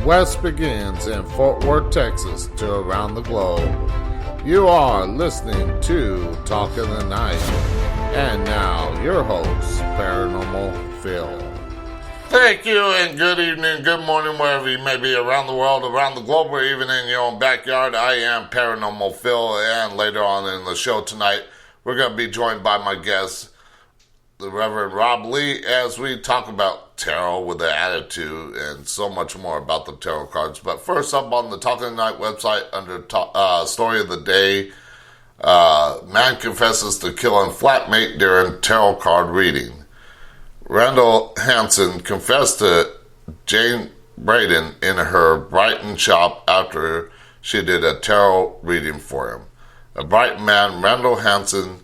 West begins in Fort Worth, Texas, to around the globe. You are listening to Talk in the Night. And now, your host, Paranormal Phil. Thank you, and good evening, good morning, wherever you may be around the world, around the globe, or even in your own backyard. I am Paranormal Phil, and later on in the show tonight, we're going to be joined by my guest, the Reverend Rob Lee, as we talk about tarot with an attitude and so much more about the tarot cards. But first up on the Talking Tonight website under Story of the Day, man confesses to killing flatmate during tarot card reading. Randall Hansen confessed to Jane Braden in her Brighton shop after she did a tarot reading for him. A Brighton man, Randall Hansen,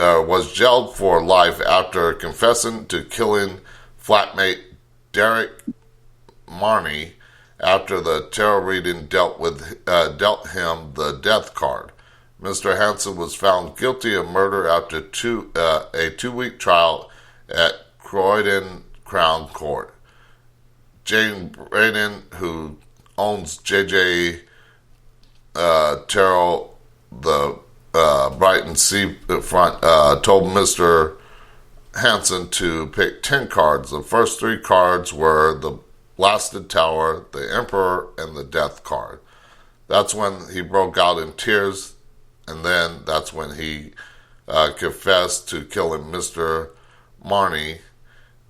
was jailed for life after confessing to killing flatmate Derek Marney after the tarot reading dealt him the death card. Mr. Hansen was found guilty of murder after a 2-week trial at Croydon Crown Court. Jane Braden, who owns JJ Tarot, the Brighton seafront, told Mr. Hansen to pick 10 cards. The first 3 cards were the Blasted Tower, the Emperor, and the Death card. That's when he broke out in tears, and then that's when he confessed to killing Mr. Marney,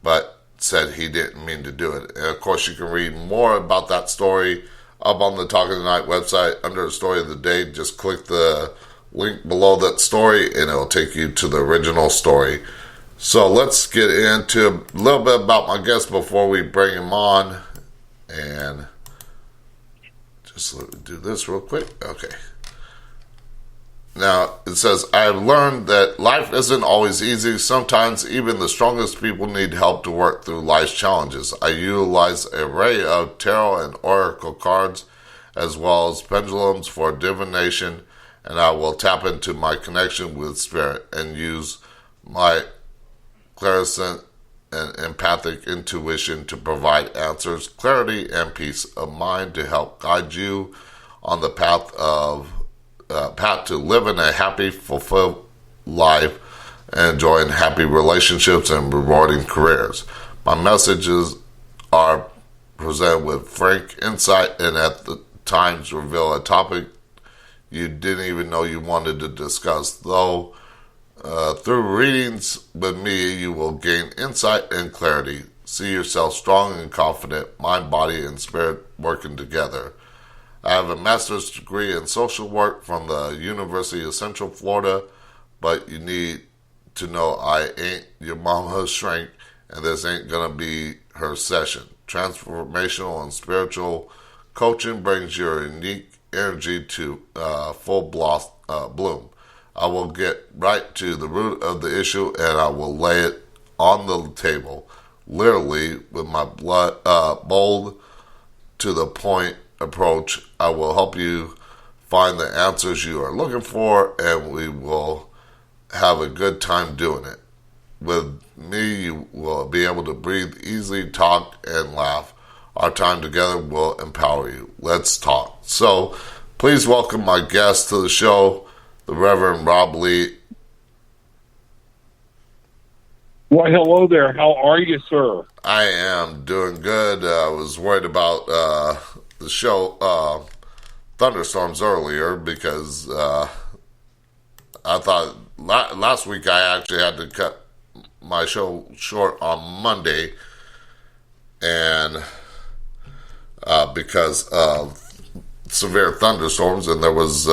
but said he didn't mean to do it. And of course, you can read more about that story up on the Talking Tonight website under the Story of the Day. Just click the link below that story and it'll take you to the original story. So let's get into a little bit about my guest before we bring him on. And just let me do this real quick. Okay. Now, it says, I have learned that life isn't always easy. Sometimes even the strongest people need help to work through life's challenges. I utilize an array of tarot and oracle cards as well as pendulums for divination, and I will tap into my connection with spirit and use my clairsentient and empathic intuition to provide answers, clarity, and peace of mind to help guide you on the path to living a happy, fulfilled life and enjoying happy relationships and rewarding careers. My messages are presented with frank insight and at the times reveal a topic you didn't even know you wanted to discuss. Though through readings with me, you will gain insight and clarity. See yourself strong and confident, mind, body, and spirit working together. I have a master's degree in social work from the University of Central Florida, but you need to know I ain't your mama's shrink, and this ain't gonna be her session. Transformational and spiritual coaching brings your unique energy to full bloom. I will get right to the root of the issue, and I will lay it on the table, literally with my bold to the point approach. I will help you find the answers you are looking for, and we will have a good time doing it. With me, you will be able to breathe easily, talk, and laugh. Our time together will empower you. Let's talk. So, please welcome my guest to the show, the Reverend Rob Lee. Why, hello there. How are you, sir? I am doing good. I was worried about the show Thunderstorms earlier because I thought last week I actually had to cut my show short on Monday, and because of severe thunderstorms, and there was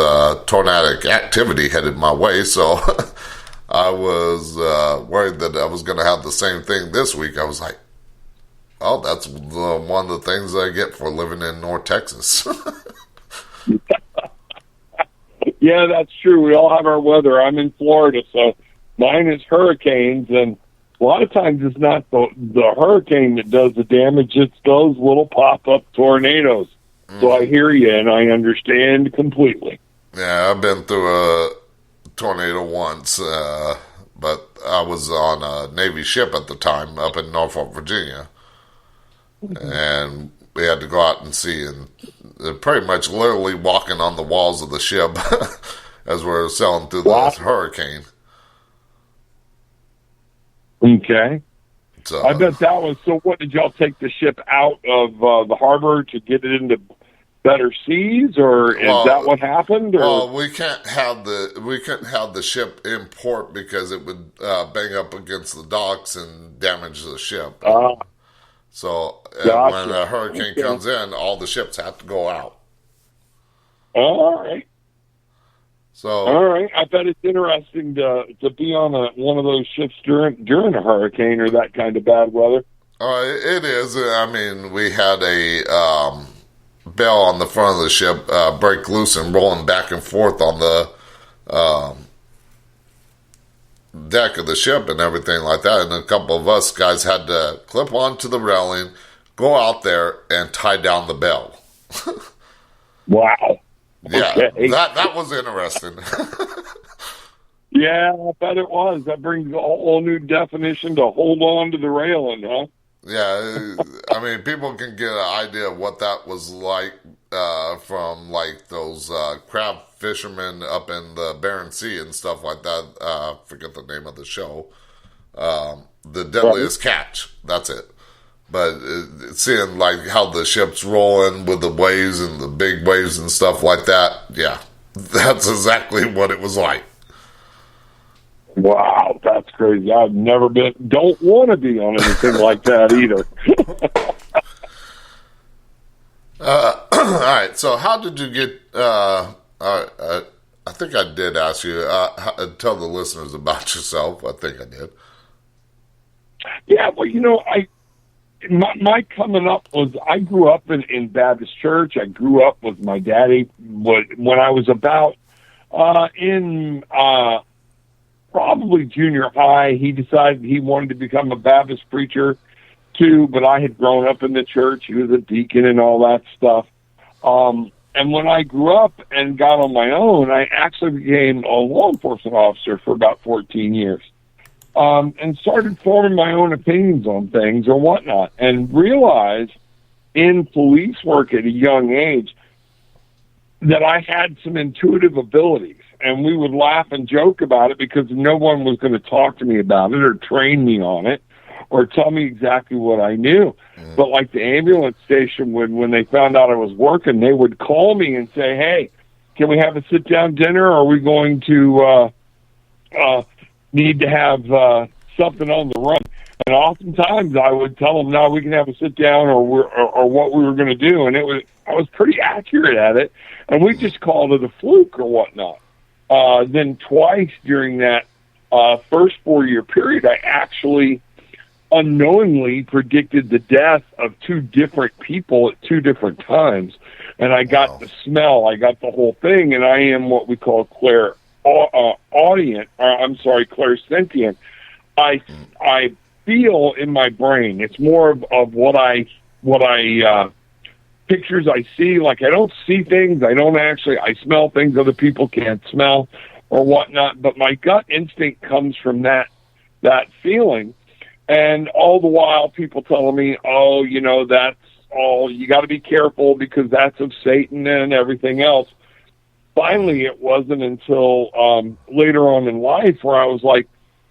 tornadic activity headed my way, so I was worried that I was going to have the same thing this week. I was like, oh, that's one of the things I get for living in North Texas. Yeah, that's true. We all have our weather. I'm in Florida, so mine is hurricanes, and a lot of times it's not the hurricane that does the damage, it's those little pop-up tornadoes. So I hear you, and I understand completely. Yeah, I've been through a tornado once, but I was on a Navy ship at the time up in Norfolk, Virginia. and we had to go out and see, and they're pretty much literally walking on the walls of the ship as we're sailing through Wow. the hurricane. Okay. So, I bet that was, so what, did y'all take the ship out of the harbor to get it into better seas, or is that what happened? Or? Well, we couldn't have the ship in port because it would bang up against the docks and damage the ship. So Gotcha. when a hurricane comes in, all the ships have to go out. All right. So All right. I bet it's interesting to be on one of those ships during a hurricane or that kind of bad weather. it is. I mean, we had a bell on the front of the ship break loose and rolling back and forth on the deck of the ship and everything like that. And a couple of us guys had to clip onto the railing, go out there, and tie down the bell. Wow. Yeah, Okay. that was interesting. Yeah, I bet it was. That brings a whole new definition to hold on to the railing, huh? Yeah, I mean, people can get an idea of what that was like from like those crab fishermen up in the Barents Sea and stuff like that. Forget the name of the show. The Deadliest Catch. That's it. But seeing like how the ship's rolling with the waves and the big waves and stuff like that, yeah, that's exactly what it was like. Wow, that's crazy. I've never been, don't want to be on anything like that either. All right, so how did you get, I think I did ask you, tell the listeners about yourself. I think I did. Yeah, well, my coming up was, I grew up in Baptist church. I grew up with my daddy. When I was about in probably junior high, he decided he wanted to become a Baptist preacher too, but I had grown up in the church. He was a deacon and all that stuff. And when I grew up and got on my own, I actually became a law enforcement officer for about 14 years. And started forming my own opinions on things or whatnot, and realized in police work at a young age that I had some intuitive abilities. And we would laugh and joke about it because no one was going to talk to me about it or train me on it or tell me exactly what I knew. But like the ambulance station, when they found out I was working, they would call me and say, "Hey, can we have a sit-down dinner? Or are we going to need to have something on the run?" And oftentimes I would tell them, "No, we can have a sit down," or what we were going to do. And I was pretty accurate at it, and we just called it a fluke or whatnot. Then twice during that first 4-year period, I actually unknowingly predicted the death of 2 different people at 2 different times. And I got the smell, I got the whole thing, and I am what we call clairsentient. I feel in my brain. It's more of what I pictures I see. Like, I don't see things. I smell things other people can't smell or whatnot. But my gut instinct comes from that feeling. And all the while, people telling me, "Oh, that's all. You got to be careful because that's of Satan and everything else." Finally, it wasn't until later on in life where I was like,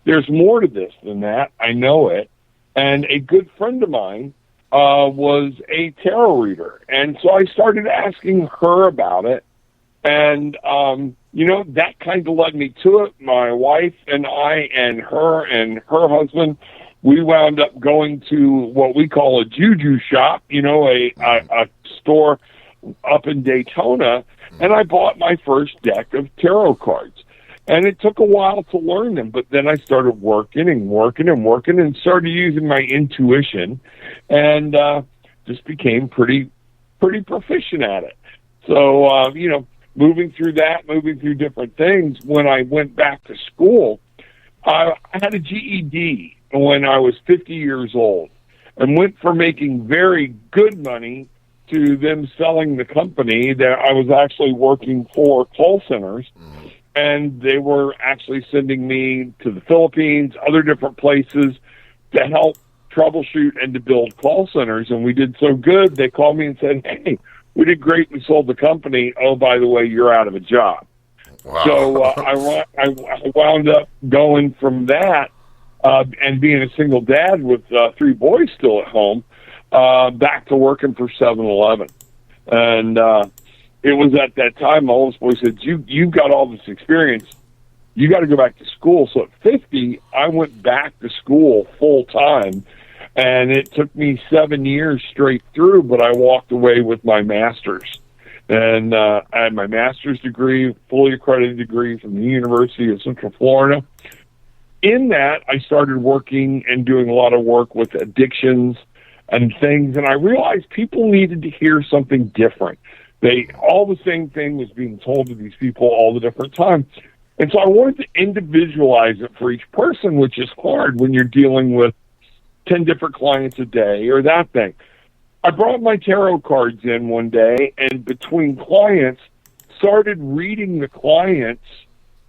"There's more to this than that. I know it." And a good friend of mine was a tarot reader. And so I started asking her about it. And, that kind of led me to it. My wife and I and her husband, we wound up going to what we call a juju shop, a store up in Daytona. And I bought my first deck of tarot cards. And it took a while to learn them, but then I started working and started using my intuition, and just became pretty proficient at it. So, moving through different things, when I went back to school, I had a GED when I was 50 years old, and went from making very good money to them selling the company that I was actually working for, call centers. And they were actually sending me to the Philippines, other different places to help troubleshoot and to build call centers, and we did so good, they called me and said, hey, we did great, we sold the company. Oh, by the way, you're out of a job. Wow. So I wound up going from that and being a single dad with 3 boys still at home, back to working for 7-Eleven. And it was at that time my oldest boy said, you've got all this experience. You got to go back to school. So at 50, I went back to school full time. And it took me 7 years straight through, but I walked away with my master's. And I had my master's degree, fully accredited degree from the University of Central Florida. In that, I started working and doing a lot of work with addictions and things, and I realized people needed to hear something different. All the same thing was being told to these people all the different time. And so I wanted to individualize it for each person, which is hard when you're dealing with 10 different clients a day or that thing. I brought my tarot cards in one day, and between clients, started reading the clients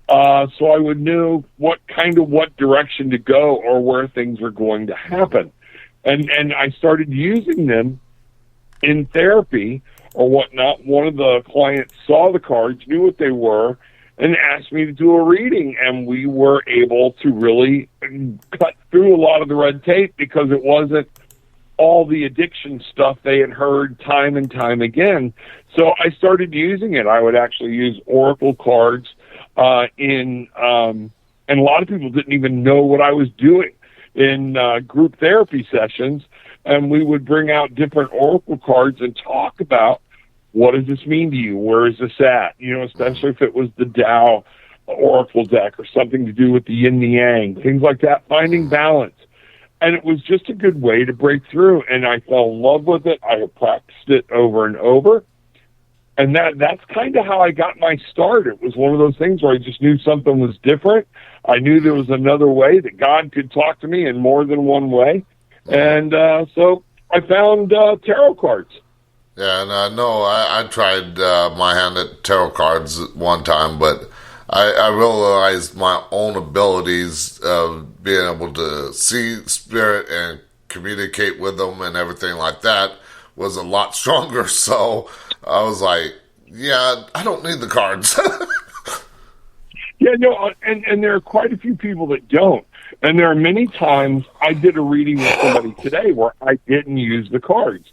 so I would know what direction to go or where things were going to happen. And I started using them in therapy or whatnot. One of the clients saw the cards, knew what they were, and asked me to do a reading, and we were able to really cut through a lot of the red tape because it wasn't all the addiction stuff they had heard time and time again. So I started using it. I would actually use oracle cards and a lot of people didn't even know what I was doing in group therapy sessions, and we would bring out different oracle cards and talk about, what does this mean to you? Where is this at? Especially if it was the Tao Oracle deck or something to do with the yin and yang, things like that, finding balance. And it was just a good way to break through. And I fell in love with it. I have practiced it over and over. And that's kind of how I got my start. It was one of those things where I just knew something was different. I knew there was another way, that God could talk to me in more than one way. And so I found tarot cards. Yeah, and I know I tried my hand at tarot cards at one time, but I realized my own abilities of being able to see spirit and communicate with them and everything like that was a lot stronger. So I was like, yeah, I don't need the cards. Yeah, no, and there are quite a few people that don't. And there are many times I did a reading with somebody today where I didn't use the cards.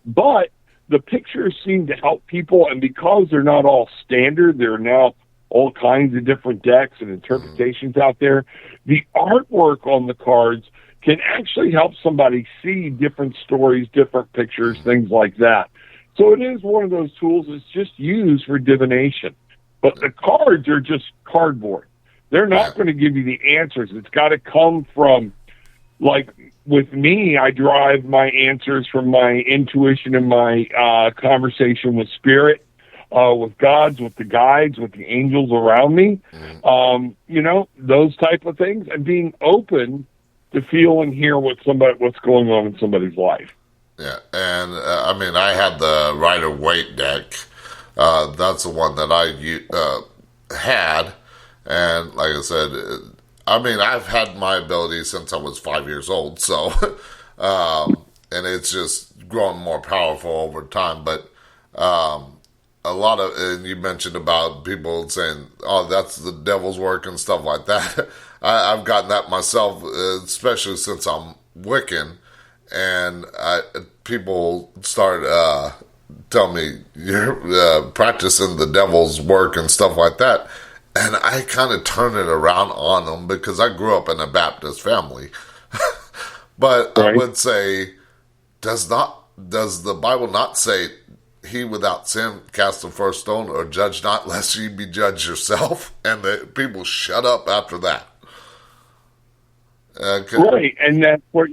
But the pictures seem to help people, and because they're not all standard, there are now all kinds of different decks and interpretations out there. The artwork on the cards can actually help somebody see different stories, different pictures, things like that. So it is one of those tools that's just used for divination. But the cards are just cardboard. They're not going to give you the answers. It's got to come from, like, with me, I derive my answers from my intuition and my conversation with spirit, with gods, with the guides, with the angels around me, those type of things, and being open to feel and hear what's going on in somebody's life. Yeah, and I had the Rider-Waite deck. That's the one that I had, and like I said, I've had my ability since I was 5 years old, so, and it's just grown more powerful over time, but a lot of, and you mentioned about people saying, oh, that's the devil's work and stuff like that. I've gotten that myself, especially since I'm Wiccan, and people start telling me, you're practicing the devil's work and stuff like that. And I kind of turn it around on them because I grew up in a Baptist family. But right. I would say, does the Bible not say, he without sin cast the first stone, or judge not lest ye be judged yourself? And the people shut up after that. Right, and that's where,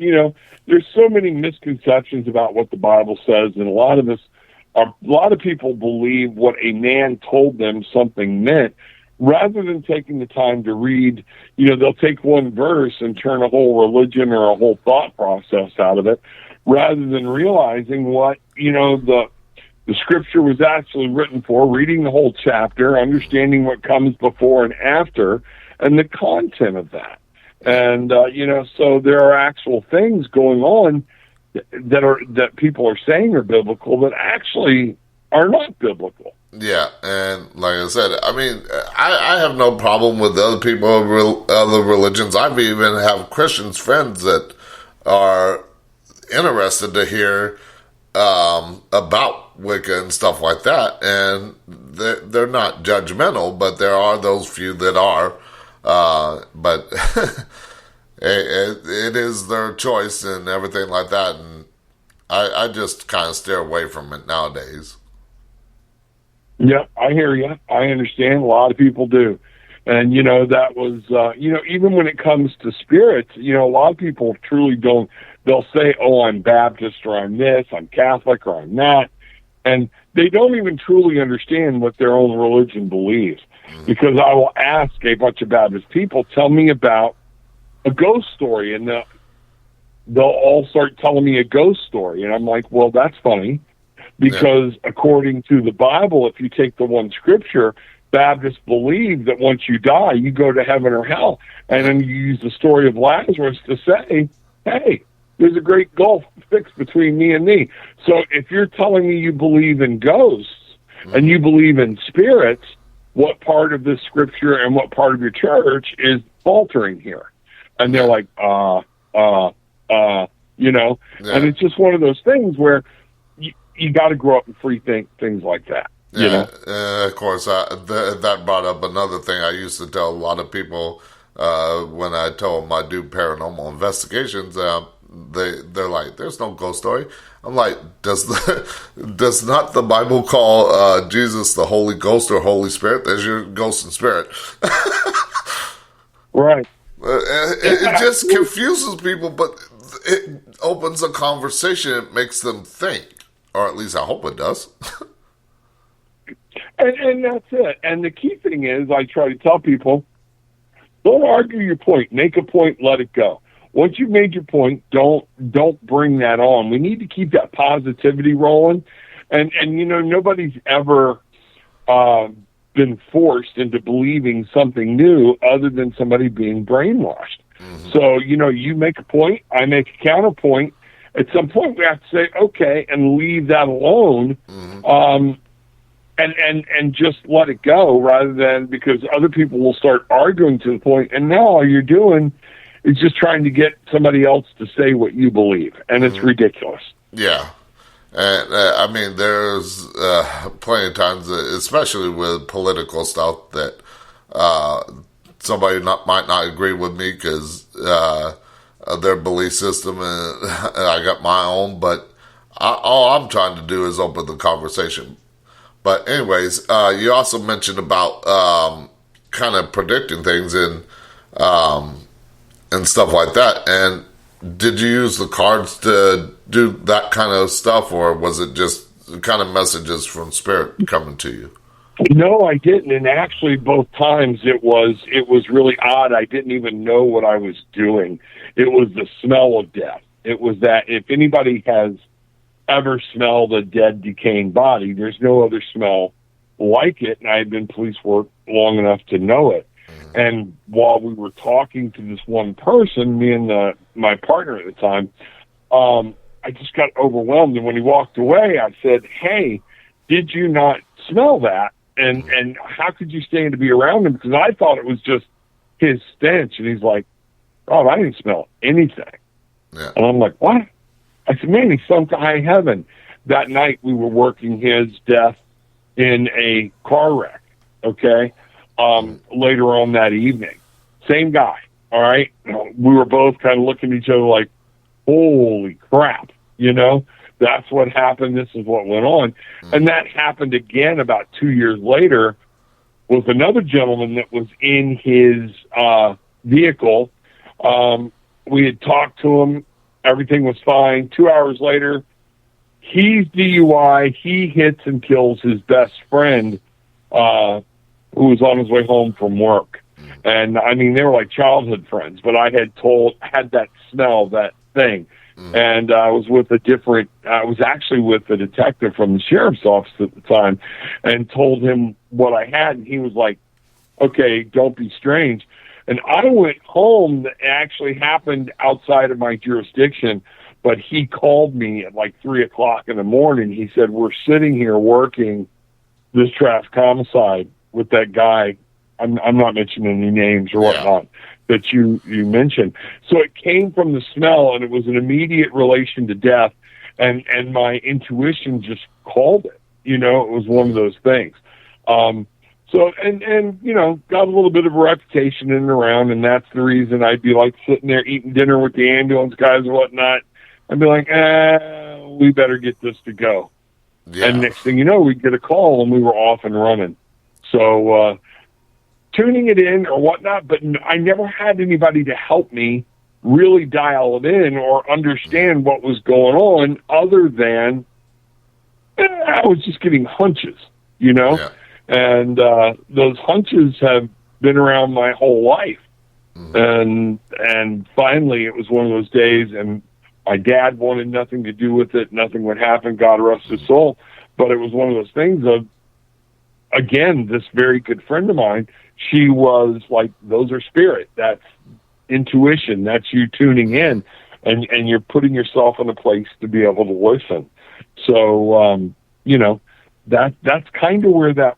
there's so many misconceptions about what the Bible says, and a lot of people believe what a man told them something meant, rather than taking the time to read. They'll take one verse and turn a whole religion or a whole thought process out of it, rather than realizing what, the scripture was actually written for, reading the whole chapter, understanding what comes before and after, and the content of that. And so there are actual things going on that people are saying are biblical that actually are not biblical. Yeah, and like I said, I mean, I have no problem with other people of other religions. I've even have Christians friends that are interested to hear about Wicca and stuff like that, and they're not judgmental, but there are those few that are. But it is their choice and everything like that, and I just kind of steer away from it nowadays. Yeah, I hear you. I understand. A lot of people do. And, that was, even when it comes to spirits, a lot of people truly don't, they'll say, oh, I'm Baptist or I'm this, I'm Catholic or I'm that. And they don't even truly understand what their own religion believes. Because I will ask a bunch of Baptist people, tell me about a ghost story. And they'll all start telling me a ghost story. And I'm like, well, that's funny. Because according to the Bible, if you take the one scripture, Baptists believe that once you die, you go to heaven or hell. And then you use the story of Lazarus to say, hey, there's a great gulf fixed between me and thee. So if you're telling me you believe in ghosts and you believe in spirits, what part of this scripture and what part of your church is faltering here? And they're like, And it's just one of those things where you got to grow up and free things like that. Of course, that brought up another thing I used to tell a lot of people when I told them I do paranormal investigations. They're like, "There's no ghost story." I'm like, "Does not the Bible call Jesus the Holy Ghost or Holy Spirit? There's your ghost and spirit." Right. It just confuses people, but it opens a conversation. It makes them think. Or at least I hope it does. and that's it. And the key thing is, I try to tell people, don't argue your point. Make a point, let it go. Once you've made your point, don't bring that on. We need to keep that positivity rolling. And nobody's ever been forced into believing something new other than somebody being brainwashed. Mm-hmm. So, you make a point, I make a counterpoint. At some point, we have to say, okay, and leave that alone, and just let it go, rather than, because other people will start arguing to the point, and now all you're doing is just trying to get somebody else to say what you believe, and it's ridiculous. Yeah. And, I mean, there's plenty of times, especially with political stuff, that somebody might not agree with me because their belief system, and I got my own, but all I'm trying to do is open the conversation. But anyways, you also mentioned about kind of predicting things and stuff like that. And did you use the cards to do that kind of stuff, or was it just kind of messages from spirit coming to you? No, I didn't. And actually, both times it was really odd. I didn't even know what I was doing. It was the smell of death. It was that if anybody has ever smelled a dead, decaying body, there's no other smell like it. And I had been police work long enough to know it. And while we were talking to this one person, me and my partner at the time, I just got overwhelmed. And when he walked away, I said, hey, did you not smell that? And how could you stand to be around him? Because I thought it was just his stench. And he's like, oh, I didn't smell anything. Yeah. And I'm like, what? I said, man, he's sunk to high heaven. That night we were working his death in a car wreck, okay, later on that evening. Same guy, all right? We were both kind of looking at each other like, holy crap, That's what happened. This is what went on. And that happened again about 2 years later with another gentleman that was in his vehicle. We had talked to him. Everything was fine. 2 hours later, he's DUI. He hits and kills his best friend who was on his way home from work. And, I mean, they were like childhood friends, but I had that smell, that thing. And I was actually with the detective from the sheriff's office at the time and told him what I had. And he was like, okay, don't be strange. And I went home. That actually happened outside of my jurisdiction, but he called me at like 3:00 in the morning. He said, "We're sitting here working this traffic homicide with that guy. I'm not mentioning any names or whatnot that you mentioned." So it came from the smell, and it was an immediate relation to death. And my intuition just called it. It was one of those things. So, and got a little bit of a reputation in and around, and that's the reason I'd be like sitting there eating dinner with the ambulance guys and whatnot. I'd be like, we better get this to go. Yeah. And next thing you know, we'd get a call and we were off and running. So, tuning it in or whatnot, but I never had anybody to help me really dial it in or understand what was going on other than I was just getting hunches, Yeah. And those hunches have been around my whole life. And finally it was one of those days, and my dad wanted nothing to do with it. Nothing would happen. God rest his soul. But it was one of those things of, again, this very good friend of mine, she was like, those are spirit. That's intuition. That's you tuning in, and you're putting yourself in a place to be able to listen. So, that's kind of where that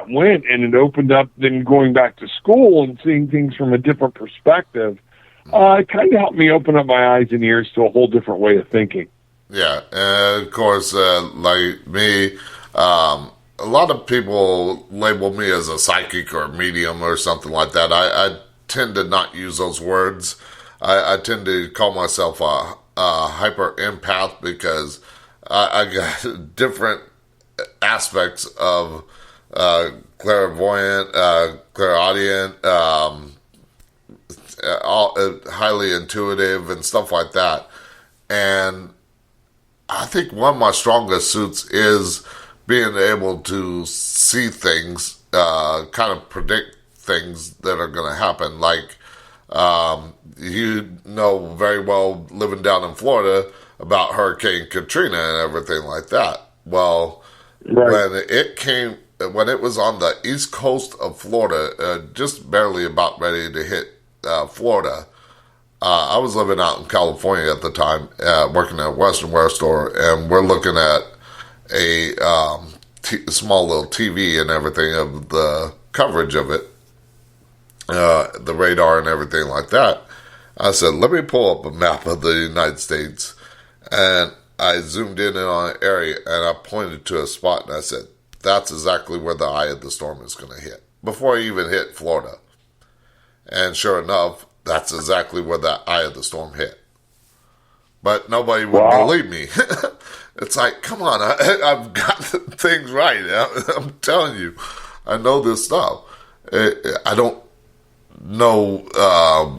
went, and it opened up. Then going back to school and seeing things from a different perspective, it kind of helped me open up my eyes and ears to a whole different way of thinking. Yeah, and of course, like me, a lot of people label me as a psychic or a medium or something like that. I tend to not use those words. I tend to call myself a hyper empath because I got different aspects of clairvoyant, clairaudient, highly intuitive and stuff like that. And I think one of my strongest suits is being able to see things, kind of predict things that are going to happen. Like, very well, living down in Florida, about Hurricane Katrina and everything like that. Well, right. when it was on the east coast of Florida, just barely about ready to hit Florida, I was living out in California at the time, working at a Western wear store, and we're looking at a small little TV and everything of the coverage of it, the radar and everything like that. I said, let me pull up a map of the United States, and I zoomed in on an area, and I pointed to a spot, and I said, that's exactly where the eye of the storm is going to hit, before I even hit Florida. And sure enough, that's exactly where the eye of the storm hit. But nobody would believe me. It's like, come on, I've got things right. I'm telling you, I know this stuff. I don't know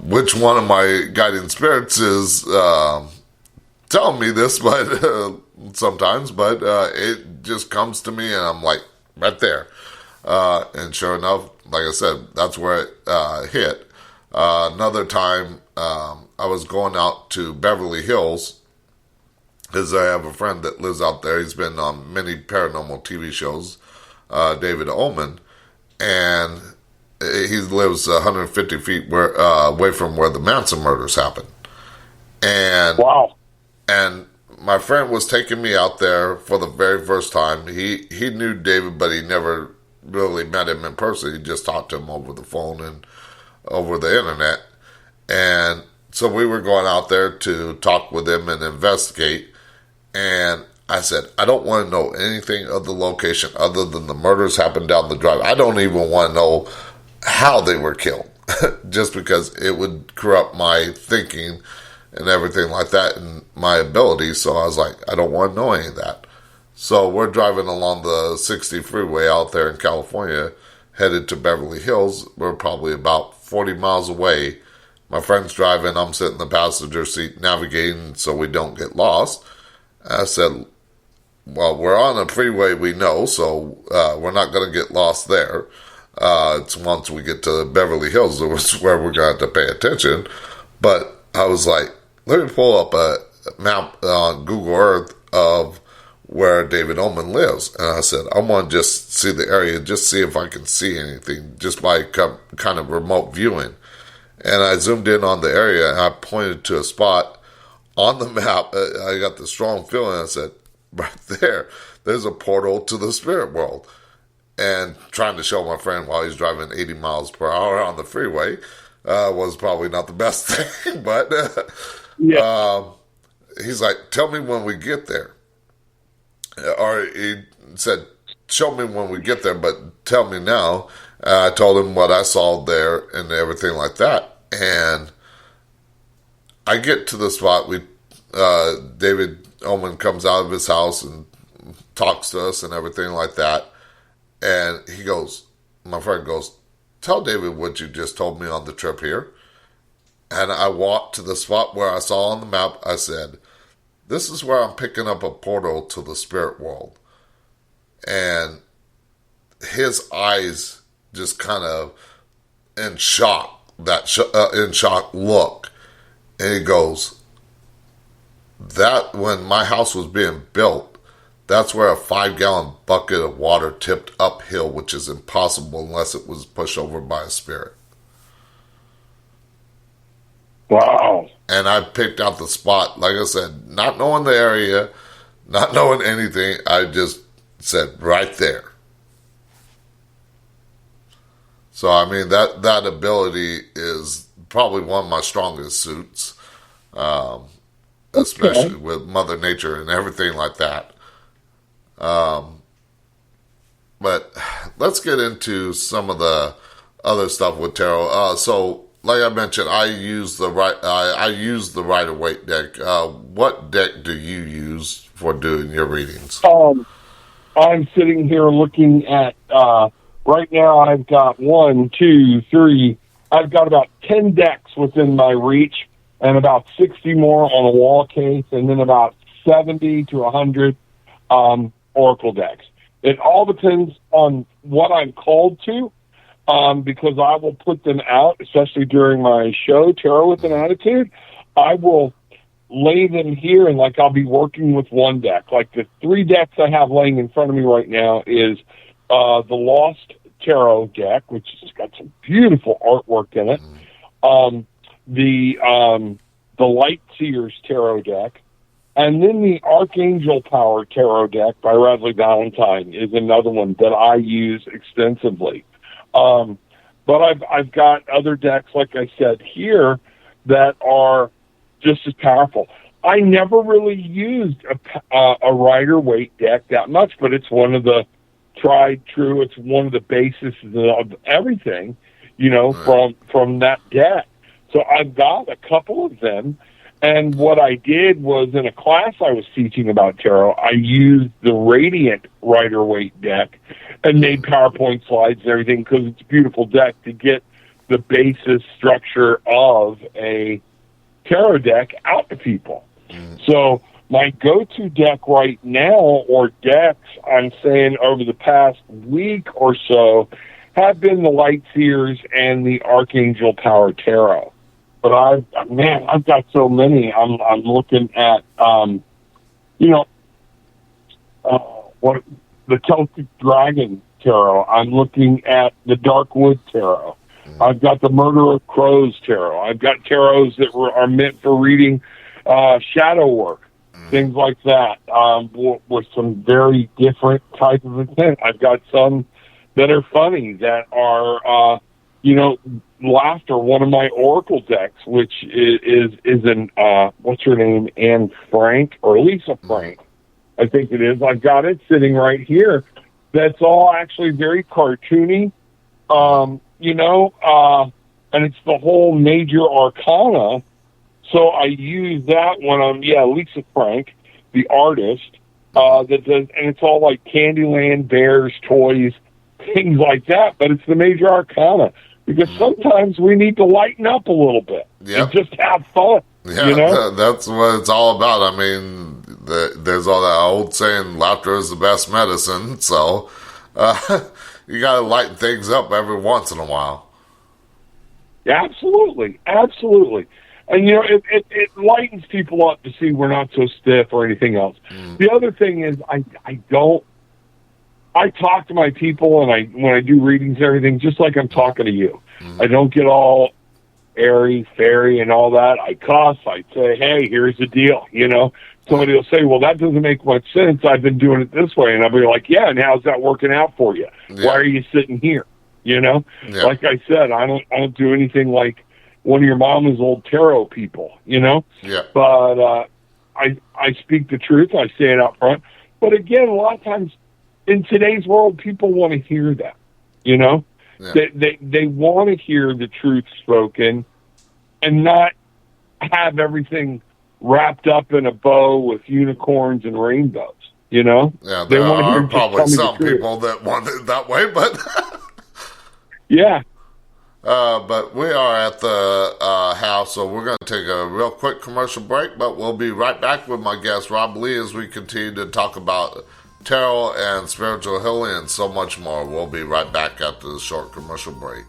which one of my guiding spirits is telling me this, but sometimes, but it just comes to me, and I'm like, right there. And sure enough, like I said, that's where it hit. Another time, I was going out to Beverly Hills, because I have a friend that lives out there. He's been on many paranormal TV shows, David Ullman, and he lives 150 feet away from where the Manson murders happened. And and my friend was taking me out there for the very first time. He knew David, but he never really met him in person. He just talked to him over the phone and over the internet. And so we were going out there to talk with him and investigate. And I said, I don't want to know anything of the location other than the murders happened down the drive. I don't even want to know how they were killed, just because it would corrupt my thinking and everything like that and my ability. So I was like, I don't want to know any of that. So we're driving along the 60 freeway out there in California, headed to Beverly Hills. We're probably about 40 miles away. My friend's driving. I'm sitting in the passenger seat navigating so we don't get lost. I said, well, we're on a freeway, we know, so we're not going to get lost there. It's once we get to Beverly Hills, it's where we're going to have to pay attention. But I was like, let me pull up a map on Google Earth of where David Ullman lives. And I said, I want to just see the area, just see if I can see anything, just by kind of remote viewing. And I zoomed in on the area, and I pointed to a spot on the map. I got the strong feeling. I said, right there's a portal to the spirit world. And trying to show my friend while he's driving 80 miles per hour on the freeway was probably not the best thing. But he's like, tell me when we get there. Or he said, show me when we get there, but tell me now. I told him what I saw there and everything like that. And I get to the spot. David Ullman comes out of his house and talks to us and everything like that. And my friend goes, tell David what you just told me on the trip here. And I walked to the spot where I saw on the map. I said, this is where I'm picking up a portal to the spirit world. And his eyes just kind of in shock look. And he goes, that when my house was being built, that's where a 5-gallon bucket of water tipped uphill, which is impossible unless it was pushed over by a spirit. Wow. And I picked out the spot, like I said, not knowing the area, not knowing anything. I just said, right there. So, I mean, that ability is probably one of my strongest suits, especially with Mother Nature and everything like that. But let's get into some of the other stuff with tarot. So, like I mentioned, I use the Rider-Waite deck. What deck do you use for doing your readings? I'm sitting here looking at. Right now, I've got 1, 2, 3. I've got about 10 decks within my reach, and about 60 more on a wall case, and then about 70 to 100 oracle decks. It all depends on what I'm called to. Because I will put them out, especially during my show, Tarot with an Attitude. I will lay them here, and I'll be working with one deck. Like the 3 decks I have laying in front of me right now is the Lost Tarot deck, which has got some beautiful artwork in it. The Light Seers Tarot deck, and then the Archangel Power Tarot deck by Radleigh Valentine is another one that I use extensively. But I've got other decks, like I said here, that are just as powerful. I never really used a Rider-Waite deck that much, but it's one of the tried true. It's one of the bases of everything, from that deck. So I've got a couple of them. And what I did was, in a class I was teaching about tarot, I used the Radiant Rider-Waite deck and made PowerPoint slides and everything, because it's a beautiful deck to get the basis structure of a tarot deck out to people. So my go-to deck right now, or decks, I'm saying over the past week or so, have been the Light Seers and the Archangel Power Tarot. But I've got so many. I'm looking at, what the Celtic Dragon Tarot. I'm looking at the Darkwood Tarot. I've got the Murder of Crows Tarot. I've got tarots that are meant for reading shadow work, things like that, with some very different type of intent. I've got some that are funny, that are, laughter. One of my oracle decks, which is an what's her name, Anne Frank or Lisa Frank, I think it is. I've got it sitting right here. That's all actually very cartoony, and it's the whole major arcana. So I use that when Lisa Frank, the artist, that does, and it's all like Candyland, bears, toys, things like that. But it's the major arcana, because sometimes we need to lighten up a little bit and just have fun. Yeah, that's what it's all about. I mean, there's all that old saying, laughter is the best medicine. So you got to lighten things up every once in a while. Absolutely. And, it lightens people up to see we're not so stiff or anything else. The other thing is I talk to my people, and when I do readings and everything, just like I'm talking to you. I don't get all airy, fairy, and all that. I cuss. I say, hey, here's the deal, Somebody will say, well, that doesn't make much sense. I've been doing it this way. And I'll be like, yeah, and how's that working out for you? Yeah. Why are you sitting here? Yeah. Like I said, I don't do anything like one of your mama's old tarot people, Yeah. But I speak the truth. I say it out front. But again, a lot of times in today's world, people want to hear that, Yeah. They want to hear the truth spoken and not have everything wrapped up in a bow with unicorns and rainbows, Yeah, there are probably some people that want it that way, but... yeah. But we are at the house, so we're going to take a real quick commercial break, but we'll be right back with my guest, Rob Lee, as we continue to talk about tarot and spiritual healing and so much more. We'll be right back after the short commercial break.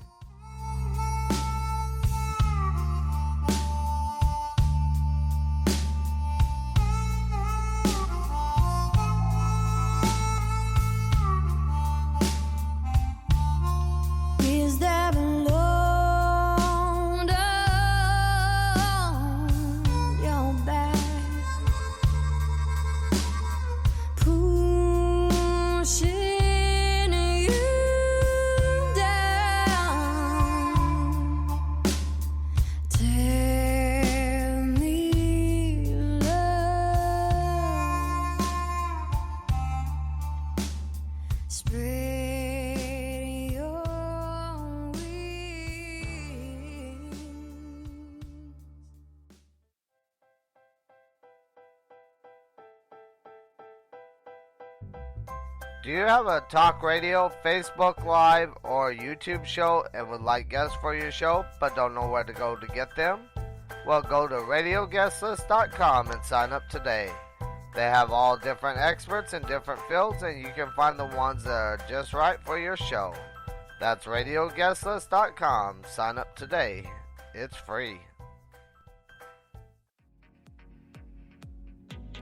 Do you have a talk radio, Facebook Live, or YouTube show and would like guests for your show but don't know where to go to get them? Well, go to radioguestlist.com and sign up today. They have all different experts in different fields, and you can find the ones that are just right for your show. That's radioguestlist.com. Sign up today. It's free.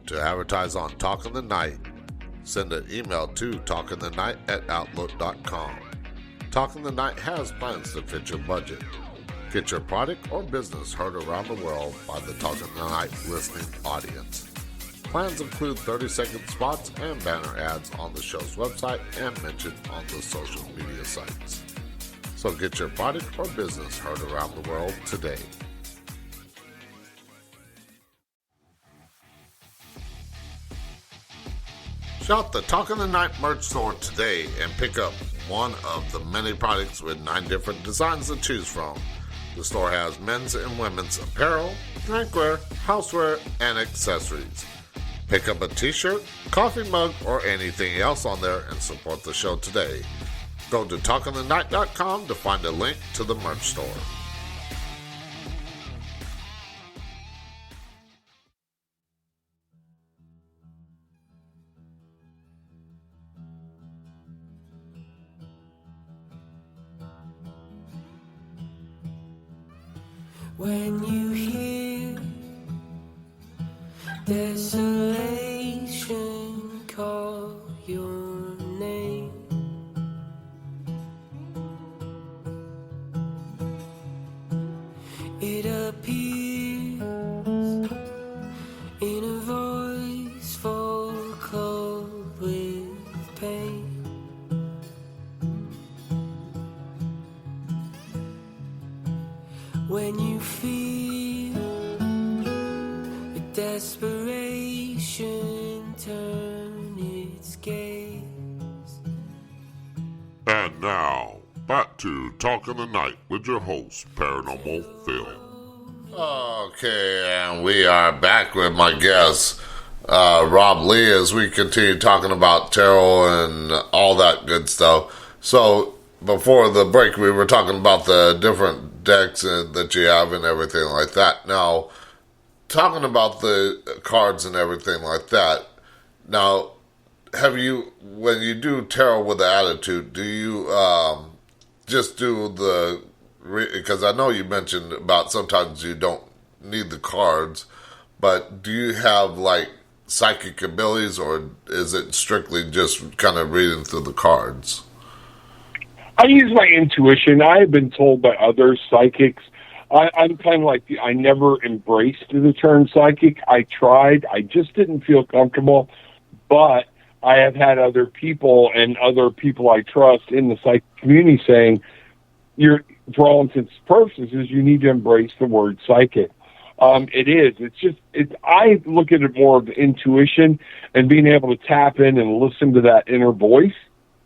To advertise on Talk in the Night, send an email to talkinthe.night@outlook.com. Talk in the Night has plans to fit your budget. Get your product or business heard around the world by the Talk in the Night listening audience. Plans include 30-second spots and banner ads on the show's website and mentioned on the social media sites. So get your product or business heard around the world today. Shop the Talk in the Night merch store today and pick up one of the many products with 9 different designs to choose from. The store has men's and women's apparel, drinkware, houseware, and accessories. Pick up a t-shirt, coffee mug, or anything else on there and support the show today. Go to talkinthe.night.com to find a link to the merch store. When you hear desolation call your name, it appears in a voice full cold with pain. When you feel the desperation turn its gaze. And now, back to Talk in the Night with your host, Paranormal Phil. Okay, and we are back with my guest, Rob Lee, as we continue talking about tarot and all that good stuff. So, before the break, we were talking about the different decks that you have and everything like that. Now, talking about the cards and everything like that, now, have you, when you do tarot with the attitude, do you just do the, because I know you mentioned about sometimes you don't need the cards, but do you have like psychic abilities, or is it strictly just kind of reading through the cards? I use my intuition. I have been told by other psychics. I'm kind of like, I never embraced the term psychic. I tried. I just didn't feel comfortable. But I have had other people and other people I trust in the psychic community saying, for all intents and purposes, you need to embrace the word psychic. It is. I look at it more of intuition and being able to tap in and listen to that inner voice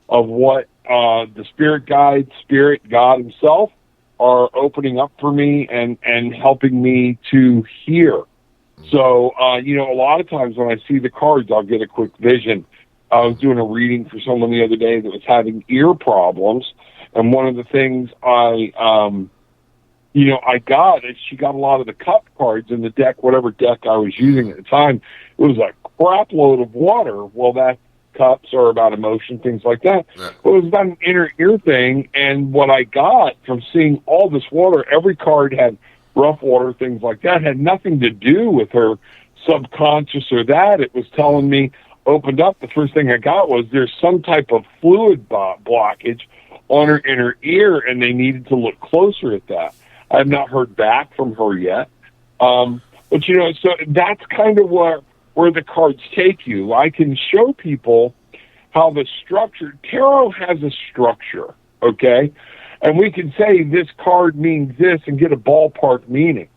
of what the spirit guide, spirit, God himself are opening up for me and helping me to hear. So, a lot of times when I see the cards, I'll get a quick vision. I was doing a reading for someone the other day that was having ear problems. And one of the things I got is she got a lot of the cup cards in the deck, whatever deck I was using at the time. It was a crap load of water. Well, that cups are about emotion, things like that. Yeah. Well, it was about an inner ear thing, and what I got from seeing all this water, every card had rough water, things like that, had nothing to do with her subconscious or that. It was telling me, opened up, the first thing I got was there's some type of fluid blockage on her inner ear, and they needed to look closer at that. I have not heard back from her yet. But, so that's kind of where the cards take you. I can show people how the structure, tarot has a structure, okay? And we can say this card means this and get a ballpark meaning.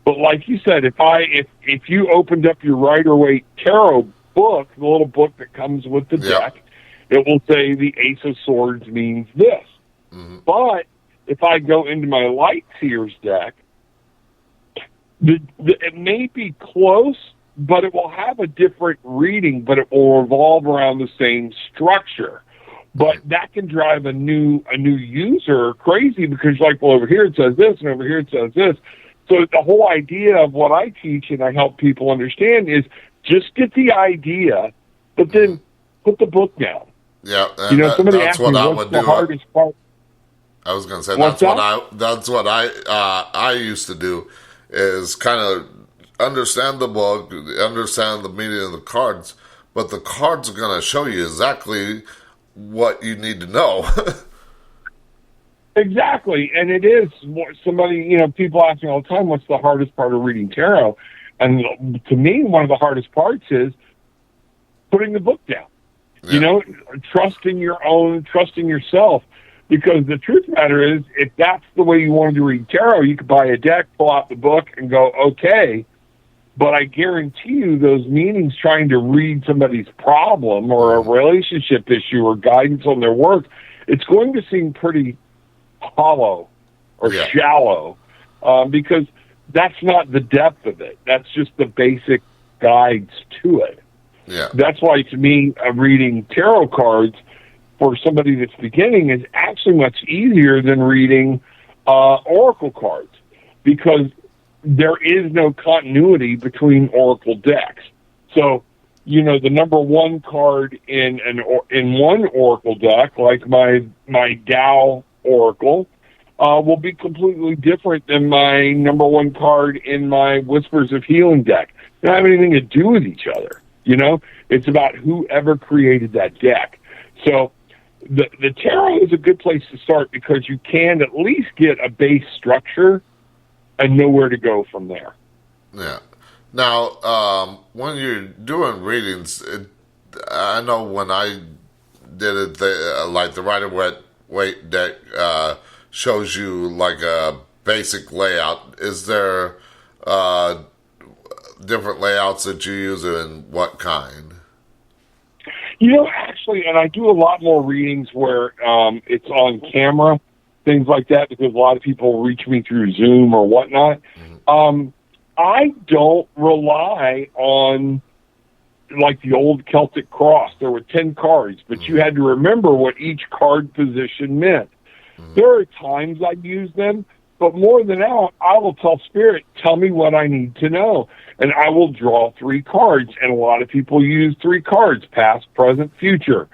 But like you said, if you opened up your Rider-Waite tarot book, the little book that comes with the deck, it will say the Ace of Swords means this. But if I go into my Light Seers deck, it may be close, but it will have a different reading, but it will revolve around the same structure. But that can drive a new user crazy because, like, well, over here it says this, and over here it says this. So the whole idea of what I teach and I help people understand is just get the idea, but then put the book down. Yeah, somebody asked me what's the hardest part. I was going to say that's what I used to do, is kind of understand the book, understand the meaning of the cards, but the cards are going to show you exactly what you need to know. Exactly, and it is somebody. People ask me all the time, "What's the hardest part of reading tarot?" And to me, one of the hardest parts is putting the book down. Yeah. Trusting yourself. Because the truth of the matter is, if that's the way you wanted to read tarot, you could buy a deck, pull out the book, and go, okay. But I guarantee you those meanings trying to read somebody's problem or a relationship issue or guidance on their work, it's going to seem pretty hollow or shallow because that's not the depth of it. That's just the basic guides to it. Yeah. That's why, to me, reading tarot cards for somebody that's beginning is actually much easier than reading oracle cards because there is no continuity between oracle decks. So, the number one card in one oracle deck, like my Tao oracle, will be completely different than my number one card in my Whispers of Healing deck. They don't have anything to do with each other. It's about whoever created that deck. So the tarot is a good place to start because you can at least get a base structure and know where to go from there. Yeah. Now, when you're doing readings, I know when I did it, like the Rider-Waite deck shows you like a basic layout. Is there different layouts that you use, and what kind? Actually, and I do a lot more readings where it's on camera, things like that, because a lot of people reach me through Zoom or whatnot. Mm-hmm. I don't rely on, like, the old Celtic cross. There were 10 cards, but you had to remember what each card position meant. Mm-hmm. There are times I use them, but more than that, I will tell Spirit, tell me what I need to know. And I will draw 3 cards. And a lot of people use 3 cards, past, present, future.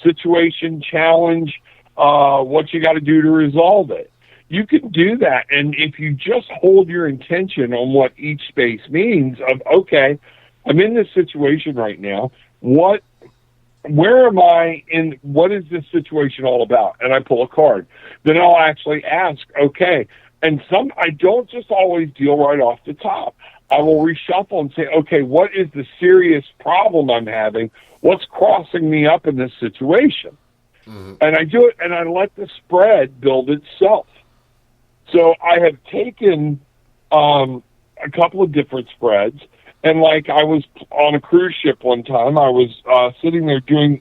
Situation, challenge, what you got to do to resolve it. you can do that. And if you just hold your intention on what each space means of, okay, I'm in this situation right now. Where am I in? What is this situation all about? And I pull a card. Then I'll actually ask, okay. And I don't just always deal right off the top. I will reshuffle and say, okay, what is the serious problem I'm having? What's crossing me up in this situation? Mm-hmm. And I do it, and I let the spread build itself. So I have taken a couple of different spreads, and like I was on a cruise ship one time, I was sitting there doing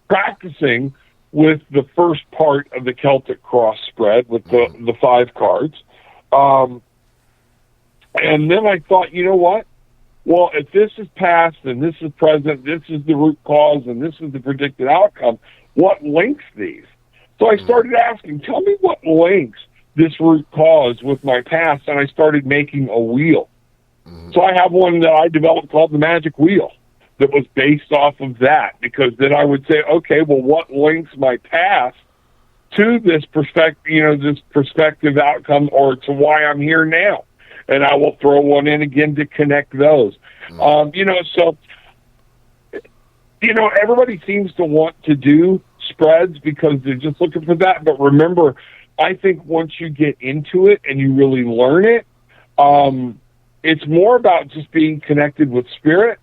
practicing with the first part of the Celtic Cross spread with the 5 cards. And then I thought, you know what? Well, if this is past and this is present, this is the root cause and this is the predicted outcome, what links these? So I started asking, tell me what links this root cause with my past, and I started making a wheel. So I have one that I developed called the Magic Wheel that was based off of that, because then I would say, okay, well, what links my past to this prospective outcome or to why I'm here now? And I will throw one in again to connect those. Everybody seems to want to do spreads because they're just looking for that. But remember, I think once you get into it and you really learn it, it's more about just being connected with spirit,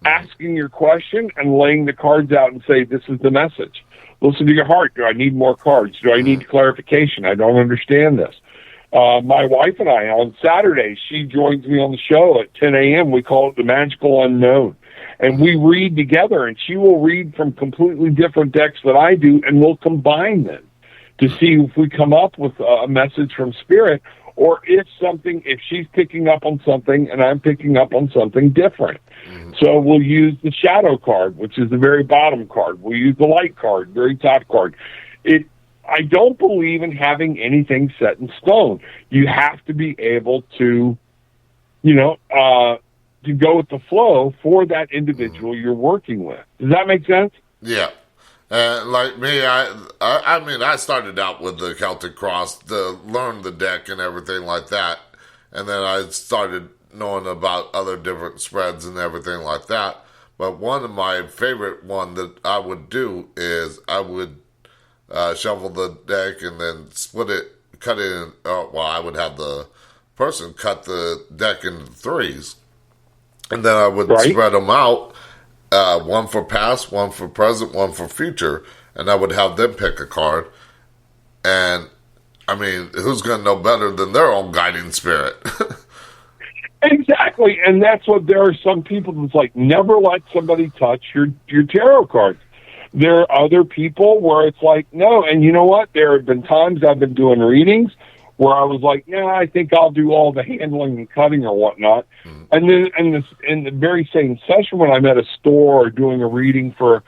asking your question, and laying the cards out and say, this is the message. Listen to your heart. Do I need more cards? Do I need clarification? I don't understand this. My wife and I, on Saturday, she joins me on the show at 10 a.m. We call it the Magical Unknown. And we read together, and she will read from completely different decks that I do, and we'll combine them to see if we come up with a message from Spirit, or if she's picking up on something and I'm picking up on something different. Mm-hmm. So we'll use the shadow card, which is the very bottom card. We'll use the light card, very top card. I don't believe in having anything set in stone. You have to be able to, to go with the flow for that individual you're working with. Does that make sense? Yeah. Like me, I started out with the Celtic Cross to learn the deck and everything like that. And then I started knowing about other different spreads and everything like that. But one of my favorite one that I would do is I would shuffle the deck and then cut it in. I would have the person cut the deck into 3s. And then I would spread them out, one for past, one for present, one for future. And I would have them pick a card. And, who's going to know better than their own guiding spirit? Exactly. And that's what there are some people that's like, never let somebody touch your tarot cards. There are other people where it's like, no. And you know what? There have been times I've been doing readings where I was like, I think I'll do all the handling and cutting or whatnot. Mm-hmm. And then in the very same session when I'm at a store or doing a reading for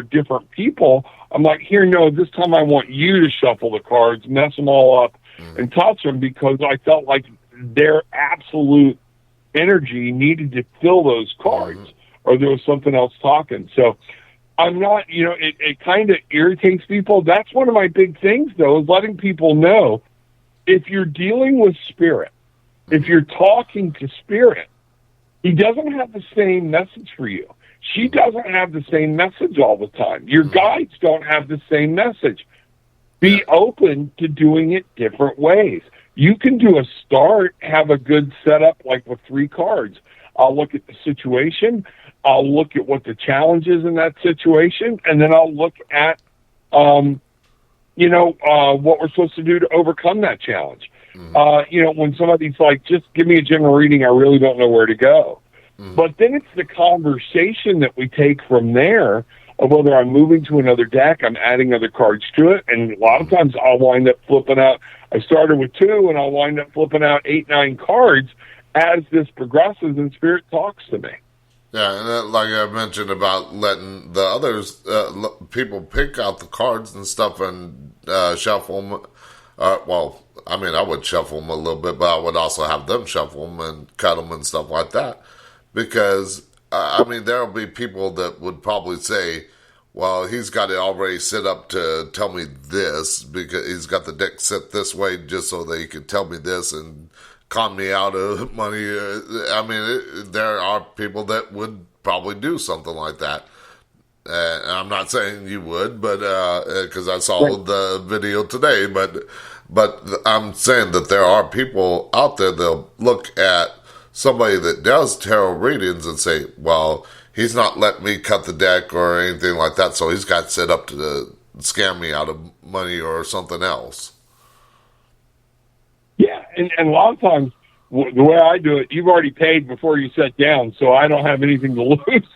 different people, I'm like, this time I want you to shuffle the cards, mess them all up, and touch them, because I felt like their absolute energy needed to fill those cards, or there was something else talking. So I'm not, it kind of irritates people. That's one of my big things, though, is letting people know, if you're dealing with spirit, if you're talking to spirit, he doesn't have the same message for you. She doesn't have the same message all the time. Your guides don't have the same message. Be open to doing it different ways. You can do a start, have a good setup, like with 3 cards. I'll look at the situation. I'll look at what the challenge is in that situation, and then I'll look at, what we're supposed to do to overcome that challenge. When somebody's like, just give me a general reading, I really don't know where to go. But then it's the conversation that we take from there of whether I'm moving to another deck, I'm adding other cards to it, and a lot of times I'll wind up flipping out. I started with 2, and I'll wind up flipping out 8, 9 cards as this progresses and Spirit talks to me. Yeah, and like I mentioned about letting the others, people pick out the cards and stuff and shuffle them. I would shuffle them a little bit, but I would also have them shuffle them and cut them and stuff like that. Because, there will be people that would probably say, well, he's got it already set up to tell me this because he's got the deck set this way just so that he can tell me this and con me out of money. I mean, there are people that would probably do something like that. And I'm not saying you would, but because I saw the video today, but I'm saying that there are people out there that'll look at somebody that does tarot readings and say, well, he's not letting me cut the deck or anything like that, so he's got set up to scam me out of money or something else. Yeah, and a lot of times, the way I do it, you've already paid before you sit down, so I don't have anything to lose.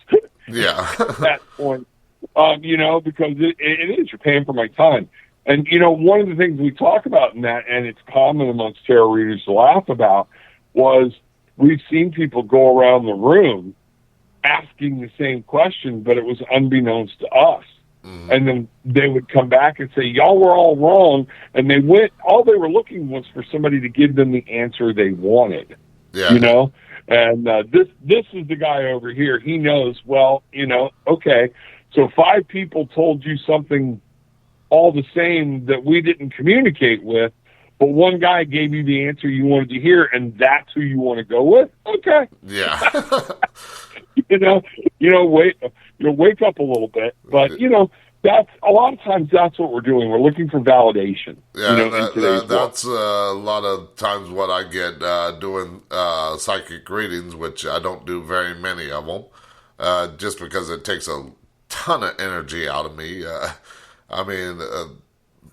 Yeah. At that point, because it is, you're paying for my time. And, one of the things we talk about in that, and it's common amongst tarot readers to laugh about, was we've seen people go around the room asking the same question, but it was unbeknownst to us. Mm-hmm. And then they would come back and say, y'all were all wrong. And all they were looking was for somebody to give them the answer they wanted. Yeah. And this is the guy over here. He knows, okay, so 5 people told you something all the same that we didn't communicate with, but one guy gave you the answer you wanted to hear, and that's who you want to go with? Okay. Yeah. Wake up a little bit. But, that's a lot of times that's what we're doing. We're looking for validation. Yeah, that's a lot of times what I get doing psychic readings, which I don't do very many of them, just because it takes a ton of energy out of me. I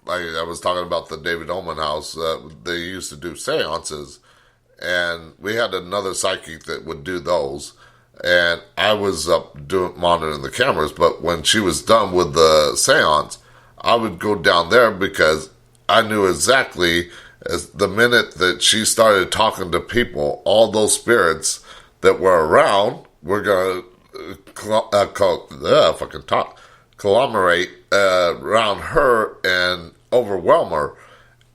was talking about the David Ullman house. They used to do seances, and we had another psychic that would do those. And I was up monitoring the cameras, but when she was done with the seance, I would go down there because I knew exactly as the minute that she started talking to people, all those spirits that were around were going to conglomerate around her and overwhelm her.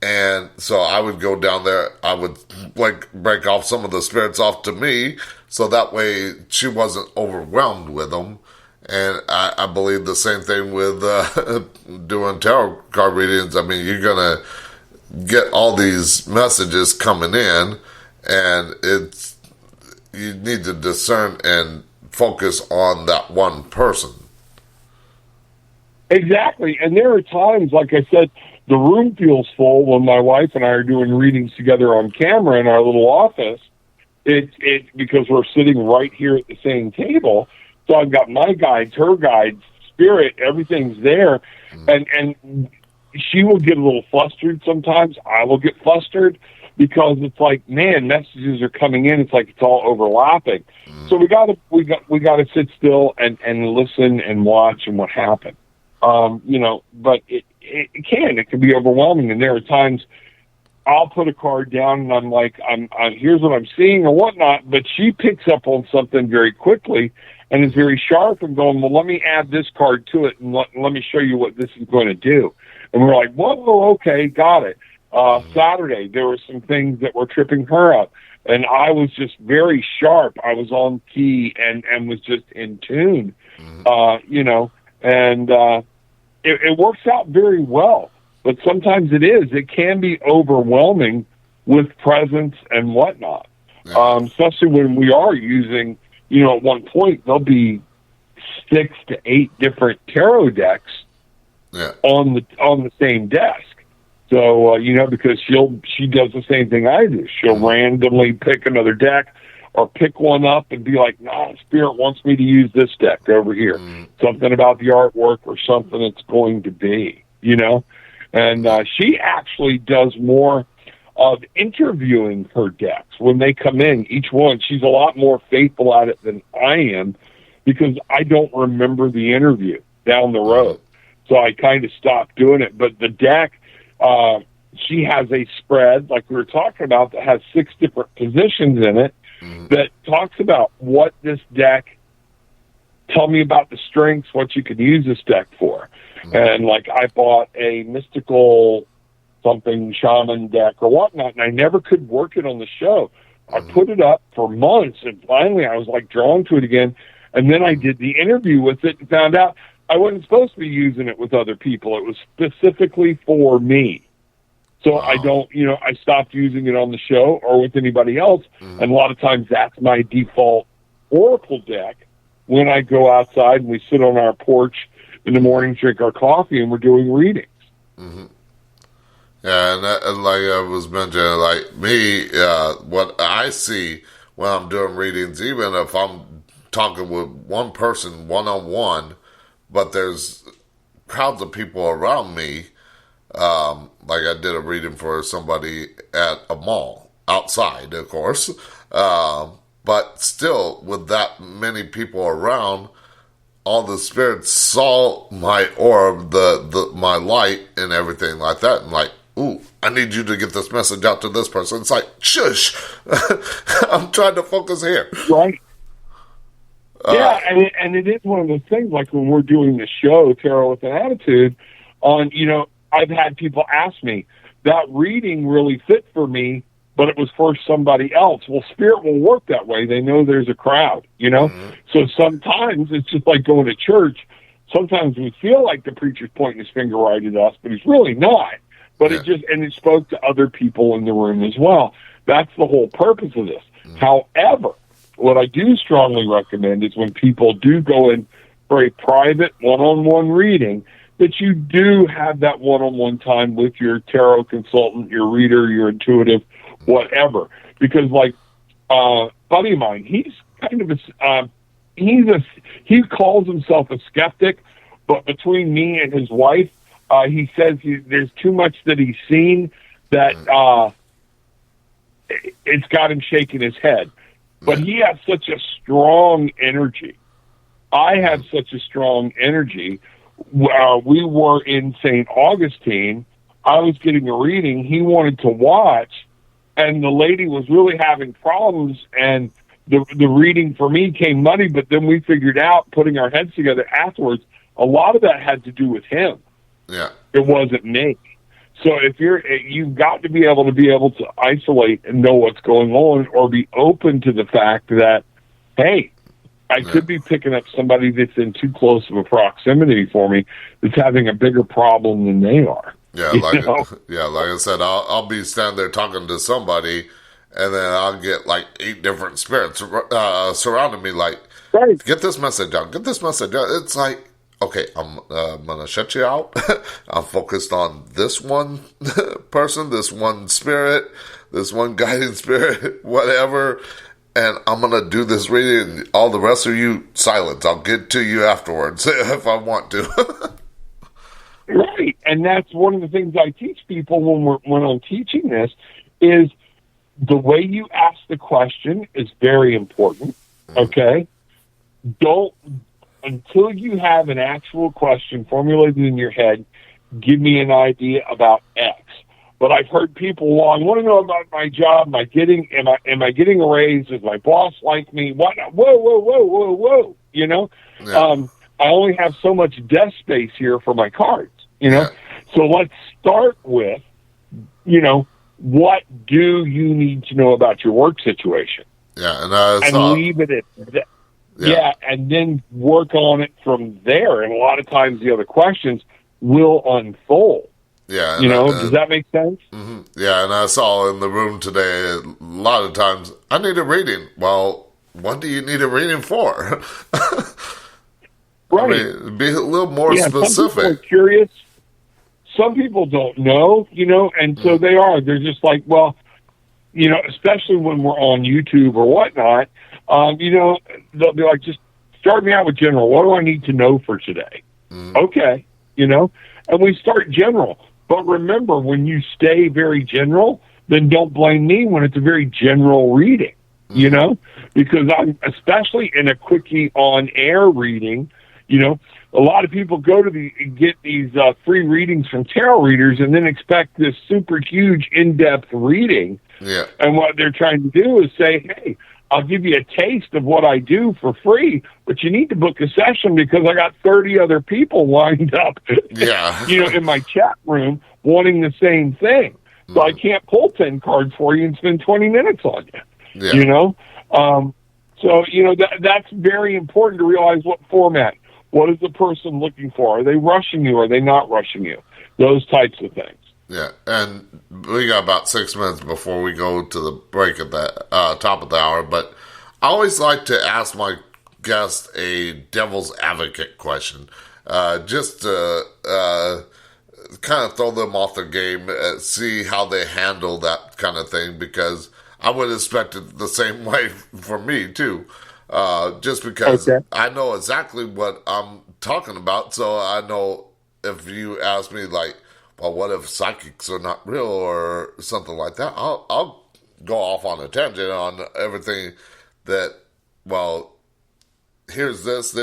And so I would go down there, I would break off some of the spirits off to me, so that way she wasn't overwhelmed with them. And I believe the same thing with doing tarot card readings. I mean, you're going to get all these messages coming in, and you need to discern and focus on that one person. Exactly. And there are times, like I said, the room feels full when my wife and I are doing readings together on camera in our little office. It's because we're sitting right here at the same table. So I've got my guides, her guides, spirit, everything's there. And she will get a little flustered sometimes. I will get flustered because it's like, man, messages are coming in. It's like it's all overlapping. So we gotta sit still and listen and watch and what happened. But it can be overwhelming. And there are times I'll put a card down and I'm like, I'm here's what I'm seeing or whatnot, but she picks up on something very quickly and is very sharp and going, well, let me add this card to it and let me show you what this is going to do. And we're like, whoa, okay, got it. Saturday, there were some things that were tripping her up, and I was just very sharp. I was on key and was just in tune, it works out very well. But sometimes it can be overwhelming with presence and whatnot, especially when we are using, at one point, there'll be 6 to 8 different tarot decks on the same desk. So, because she does the same thing I do. She'll randomly pick another deck or pick one up and be like, nah, Spirit wants me to use this deck over here. Something about the artwork or something it's going to be, And she actually does more of interviewing her decks when they come in, each one. She's a lot more faithful at it than I am because I don't remember the interview down the road. So I kind of stopped doing it. But the deck, she has a spread, like we were talking about, that has 6 different positions in it that talks about what this deck, tell me about the strengths, what you can use this deck for. And like I bought a mystical something shaman deck or whatnot, and I never could work it on the show. I put it up for months, and finally I was like drawn to it again. And then I did the interview with it and found out I wasn't supposed to be using it with other people. It was specifically for me. So I don't, I stopped using it on the show or with anybody else. And a lot of times that's my default oracle deck when I go outside and we sit on our porch in the morning, drink our coffee, and we're doing readings. Mm-hmm. Yeah, and like I was mentioning, like me, what I see when I'm doing readings, even if I'm talking with one person one-on-one, but there's crowds of people around me, like I did a reading for somebody at a mall, outside, of course, but still, with that many people around, all the spirits saw my orb, my light, and everything like that, and like, ooh, I need you to get this message out to this person. It's like, shush, I'm trying to focus here. Right. Yeah, and it is one of those things, like when we're doing the show, Tarot with an Attitude, I've had people ask me, that reading really fit for me, but it was for somebody else. Well, spirit will work that way. They know there's a crowd, Mm-hmm. So sometimes it's just like going to church. Sometimes we feel like the preacher's pointing his finger right at us, but he's really not. But it spoke to other people in the room as well. That's the whole purpose of this. Mm-hmm. However, what I do strongly recommend is when people do go in for a private one-on-one reading, that you do have that one-on-one time with your tarot consultant, your reader, your intuitive, whatever. Because, like, buddy of mine, he's kind of he calls himself a skeptic, but between me and his wife, he says there's too much that he's seen that it's got him shaking his head. But he has such a strong energy. I have such a strong energy. We were in St. Augustine. I was getting a reading. He wanted to watch, and the lady was really having problems, and the reading for me came muddy, but then we figured out, putting our heads together afterwards, a lot of that had to do with him. Yeah. It wasn't me. So if you've got to be able to isolate and know what's going on, or be open to the fact that, hey, I could be picking up somebody that's in too close of a proximity for me, that's having a bigger problem than they are. Yeah, like I said, I'll be standing there talking to somebody, and then I'll get like 8 different spirits surrounding me, like, right. Get this message out, get this message out. It's like, okay, I'm going to shut you out. I'm focused on this one person, this one spirit, this one guiding spirit, whatever, and I'm going to do this reading. All the rest of you, silence. I'll get to you afterwards if I want to. Right, and that's one of the things I teach people when I'm teaching this, is the way you ask the question is very important, okay? Until you have an actual question formulated in your head, give me an idea about X. But I've heard people, well, I want to know about my job. Am I getting a raise? Does my boss like me? What? Whoa. Yeah. I only have so much desk space here for my cards, Yeah. So let's start with, what do you need to know about your work situation? Yeah, and leave it at that. Yeah, and then work on it from there. And a lot of times the other questions will unfold. Yeah. Does that make sense? Mm-hmm. Yeah, and I saw in the room today, a lot of times, I need a reading. Well, what do you need a reading for? Right. I mean, be a little more specific. Some people are curious. Some people don't know, and so they are. They're just like, well, especially when we're on YouTube or whatnot, they'll be like, just start me out with general. What do I need to know for today? Okay, and we start general. But remember, when you stay very general, then don't blame me when it's a very general reading, because I'm, especially in a quickie on-air reading, a lot of people go to get these free readings from tarot readers and then expect this super huge in-depth reading. Yeah. And what they're trying to do is say, hey, I'll give you a taste of what I do for free, but you need to book a session because I got 30 other people lined up, in my chat room wanting the same thing. So I can't pull 10 cards for you and spend 20 minutes on you, Yeah. So, that's very important to realize what format. What is the person looking for? Are they rushing you? Are they not rushing you? Those types of things. Yeah, and we got about 6 minutes before we go to the break at the top of the hour, but I always like to ask my guests a devil's advocate question, just to kind of throw them off their game, see how they handle that kind of thing, because I would expect it the same way for me, too. Just because I know exactly what I'm talking about, so I know if you ask me, like, well, what if psychics are not real or something like that, I'll go off on a tangent on everything that, well, here's this,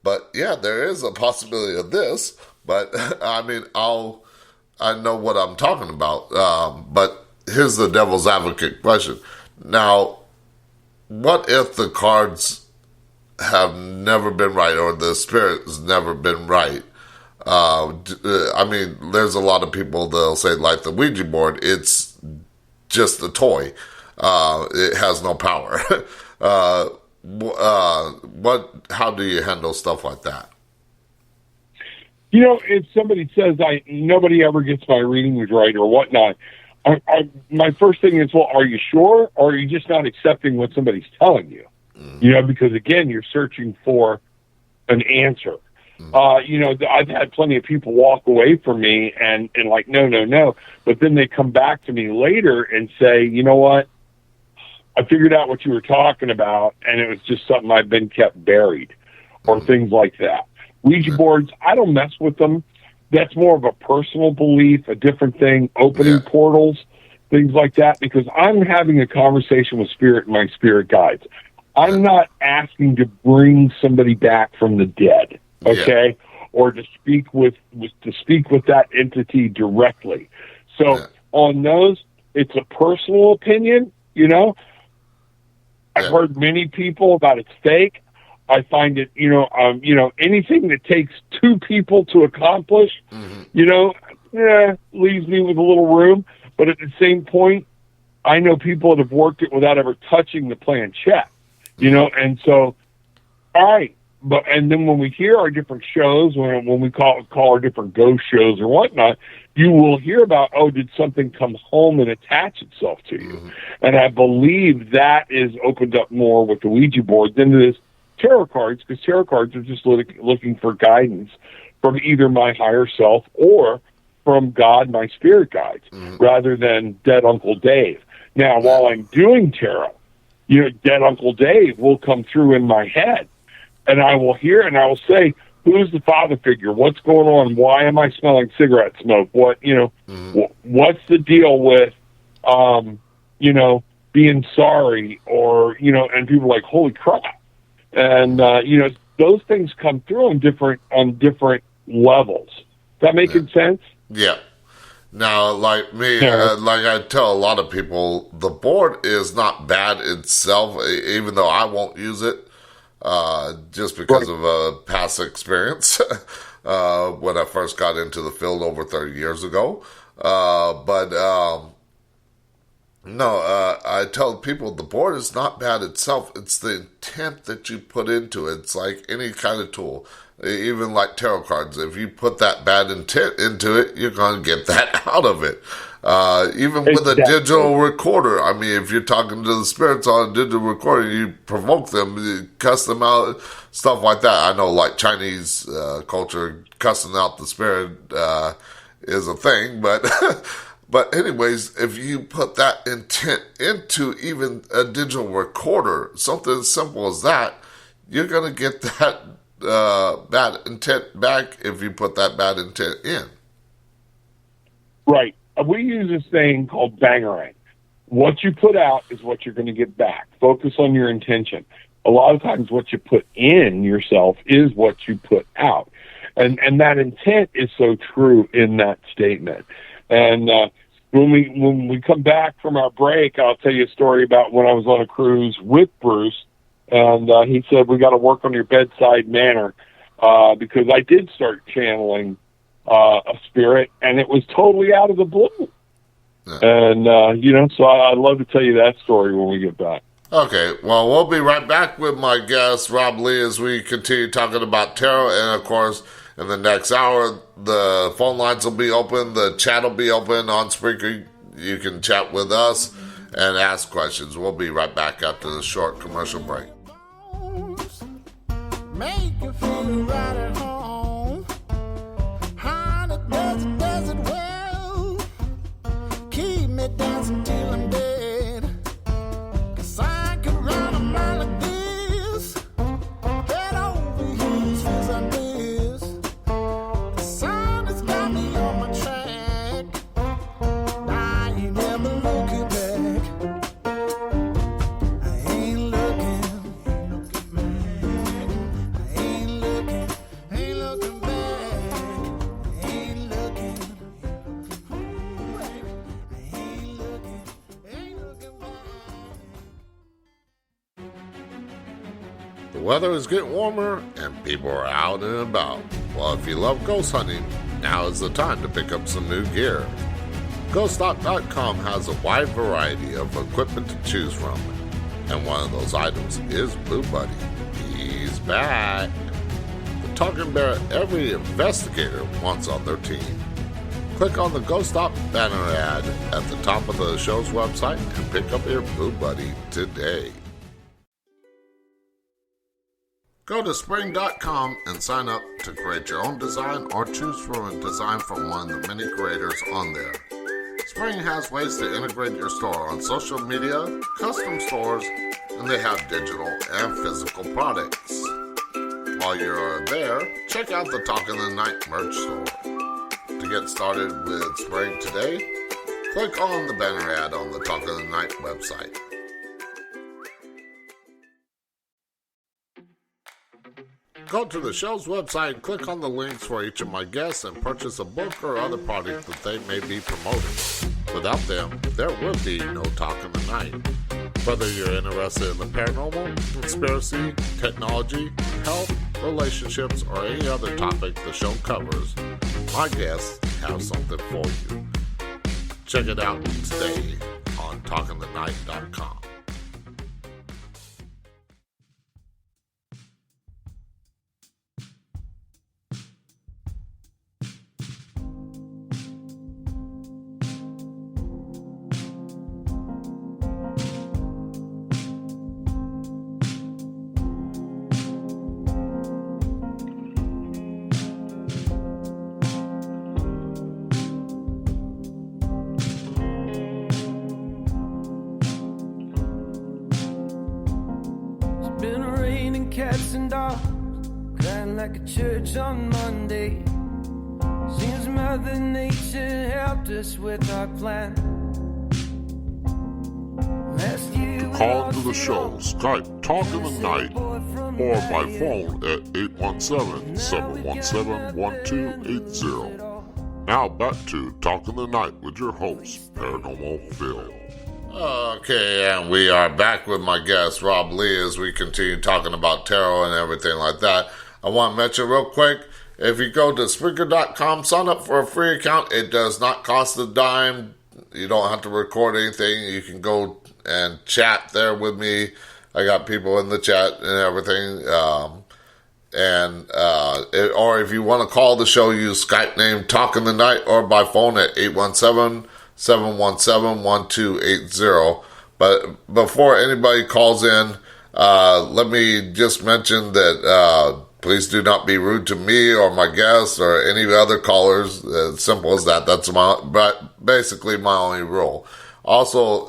but yeah, there is a possibility of this, but I mean, I know what I'm talking about, but here's the devil's advocate question. Now, what if the cards have never been right, or the spirit has never been right? I mean, there's a lot of people that'll say, like the Ouija board, it's just a toy. It has no power. How do you handle stuff like that? You know, if somebody says nobody ever gets my readings right or whatnot, my first thing is, well, are you sure, or are you just not accepting what somebody's telling you? You know, because again, you're searching for an answer. You know, I've had plenty of people walk away from me and like, no, but then they come back to me later and say, you know what, I figured out what you were talking about, and it was just something I've been kept buried, or things like that. Ouija boards, I don't mess with them. That's more of a personal belief, a different thing, opening portals, things like that, because I'm having a conversation with spirit and my spirit guides. I'm not asking to bring somebody back from the dead, okay, or to speak with that entity directly. So on those, it's a personal opinion, you know. I've heard many people about it's fake. I find it, anything that takes two people to accomplish, leaves me with a little room. But at the same point, I know people that have worked it without ever touching the planchette, and so, all right. And then when we hear our different shows, when we call our different ghost shows or whatnot, you will hear about, did something come home and attach itself to you? Mm-hmm. And I believe that is opened up more with the Ouija board than it is tarot cards, because tarot cards are just looking for guidance from either my higher self or from God, my spirit guides, rather than dead Uncle Dave. Now, while I'm doing tarot, dead Uncle Dave will come through in my head, and I will hear and I will say, who's the father figure? What's going on? Why am I smelling cigarette smoke? What's the deal with, being sorry, or, and people are like, holy crap. And, those things come through on different levels. Is that making sense? Yeah. Now, like me, like I tell a lot of people, the board is not bad itself, even though I won't use it, just because of a past experience when I first got into the field over 30 years ago. I tell people the board is not bad itself. It's the intent that you put into it. It's like any kind of tool, even like tarot cards. If you put that bad intent into it, you're going to get that out of it. Even with a digital recorder. I mean, if you're talking to the spirits on a digital recorder, you provoke them, you cuss them out, stuff like that. I know, like Chinese culture, cussing out the spirit is a thing, but but anyways, if you put that intent into even a digital recorder, something as simple as that, you're going to get that bad intent back if you put that bad intent in. Right. We use this thing called bangerang. What you put out is what you're going to get back. Focus on your intention. A lot of times what you put in yourself is what you put out. And that intent is so true in that statement. And when we come back from our break, I'll tell you a story about when I was on a cruise with Bruce, and he said, we got to work on your bedside manner, because I did start channeling a spirit, and it was totally out of the blue. Yeah. And, so I'd love to tell you that story when we get back. Okay, well, we'll be right back with my guest, Rob Lee, as we continue talking about tarot. And, of course, in the next hour, the phone lines will be open. The chat will be open on Spreaker. You can chat with us and ask questions. We'll be right back after the short commercial break. Make you feel right at home. Honey, does it well. Keep me dancing till I'm dead. 'Cause I could run a mile like this. Head over heels, feels like this. The sun has got me on my track. I ain't never looking back. I ain't looking back. Ain't looking back. Ain't looking back. The weather is getting warmer and people are out and about. Well, if you love ghost hunting, now is the time to pick up some new gear. GhostStop.com has a wide variety of equipment to choose from, and one of those items is Blue Buddy. He's back. The talking bear every investigator wants on their team. Click on the Ghost Stop banner ad at the top of the show's website and pick up your Blue Buddy today. Go to spring.com and sign up to create your own design or choose from a design from one of the many creators on there. Spring has ways to integrate your store on social media, custom stores, and they have digital and physical products. While you're there, check out the Talk in the Night merch store. To get started with Spring today, click on the banner ad on the Talk in the Night website. Go to the show's website and click on the links for each of my guests and purchase a book or other product that they may be promoting. Without them, there would be no Talk in the Night. Whether you're interested in the paranormal, conspiracy, technology, health, relationships, or any other topic the show covers, my guests have something for you. Check it out today on talkingthenight.com. Been raining cats and dogs, crying like a church on Monday. Seems Mother Nature helped us with our plan. Last year we Call lost into the it show, all. Skype Talk in the Night, or by phone at 817-717-1280. Now back to Talk in the Night with your host, Paranormal Phil. Okay, and we are back with my guest, Rob Lee, as we continue talking about tarot and everything like that. I want to mention real quick, if you go to Spreaker.com, sign up for a free account. It does not cost a dime. You don't have to record anything. You can go and chat there with me. I got people in the chat and everything. Or if you want to call the show, use Skype name Talk in the Night or by phone at 817-717-1280. But before anybody calls in, let me just mention that please do not be rude to me or my guests or any other callers. As simple as that. That's basically my only rule. Also,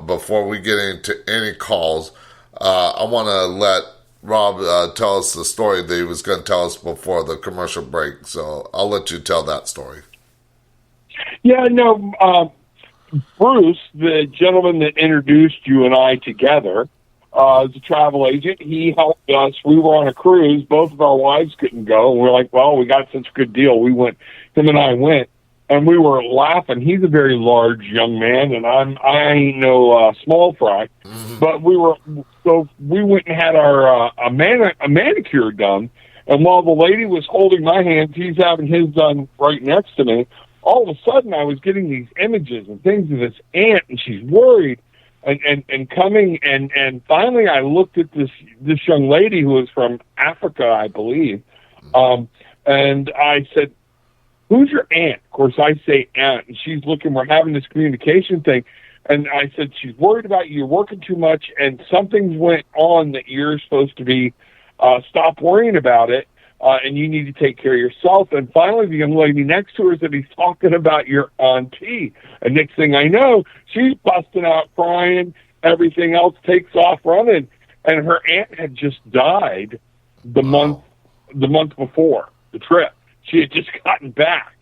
before we get into any calls, I want to let Rob tell us the story that he was going to tell us before the commercial break. So I'll let you tell that story. Yeah, no, Bruce, the gentleman that introduced you and I together, is a travel agent. He helped us. We were on a cruise. Both of our wives couldn't go. And we're like, well, we got such a good deal. We went, him and I went, and we were laughing. He's a very large young man, and I ain't no small fry. Mm-hmm. But we went and had our a manicure done. And while the lady was holding my hands, he's having his done right next to me. All of a sudden, I was getting these images and things of this aunt, and she's worried. and coming and finally I looked at this young lady who was from Africa, I believe, and I said, "Who's your aunt?" Of course, I say aunt, and she's looking. We're having this communication thing, and I said, "She's worried about you. You're working too much, and something's went on that you're supposed to be. Stop worrying about it." And you need to take care of yourself. And finally, the young lady next to her said, "He's talking about your auntie." And next thing I know, she's busting out crying. Everything else takes off running. And her aunt had just died the month before the trip. She had just gotten back.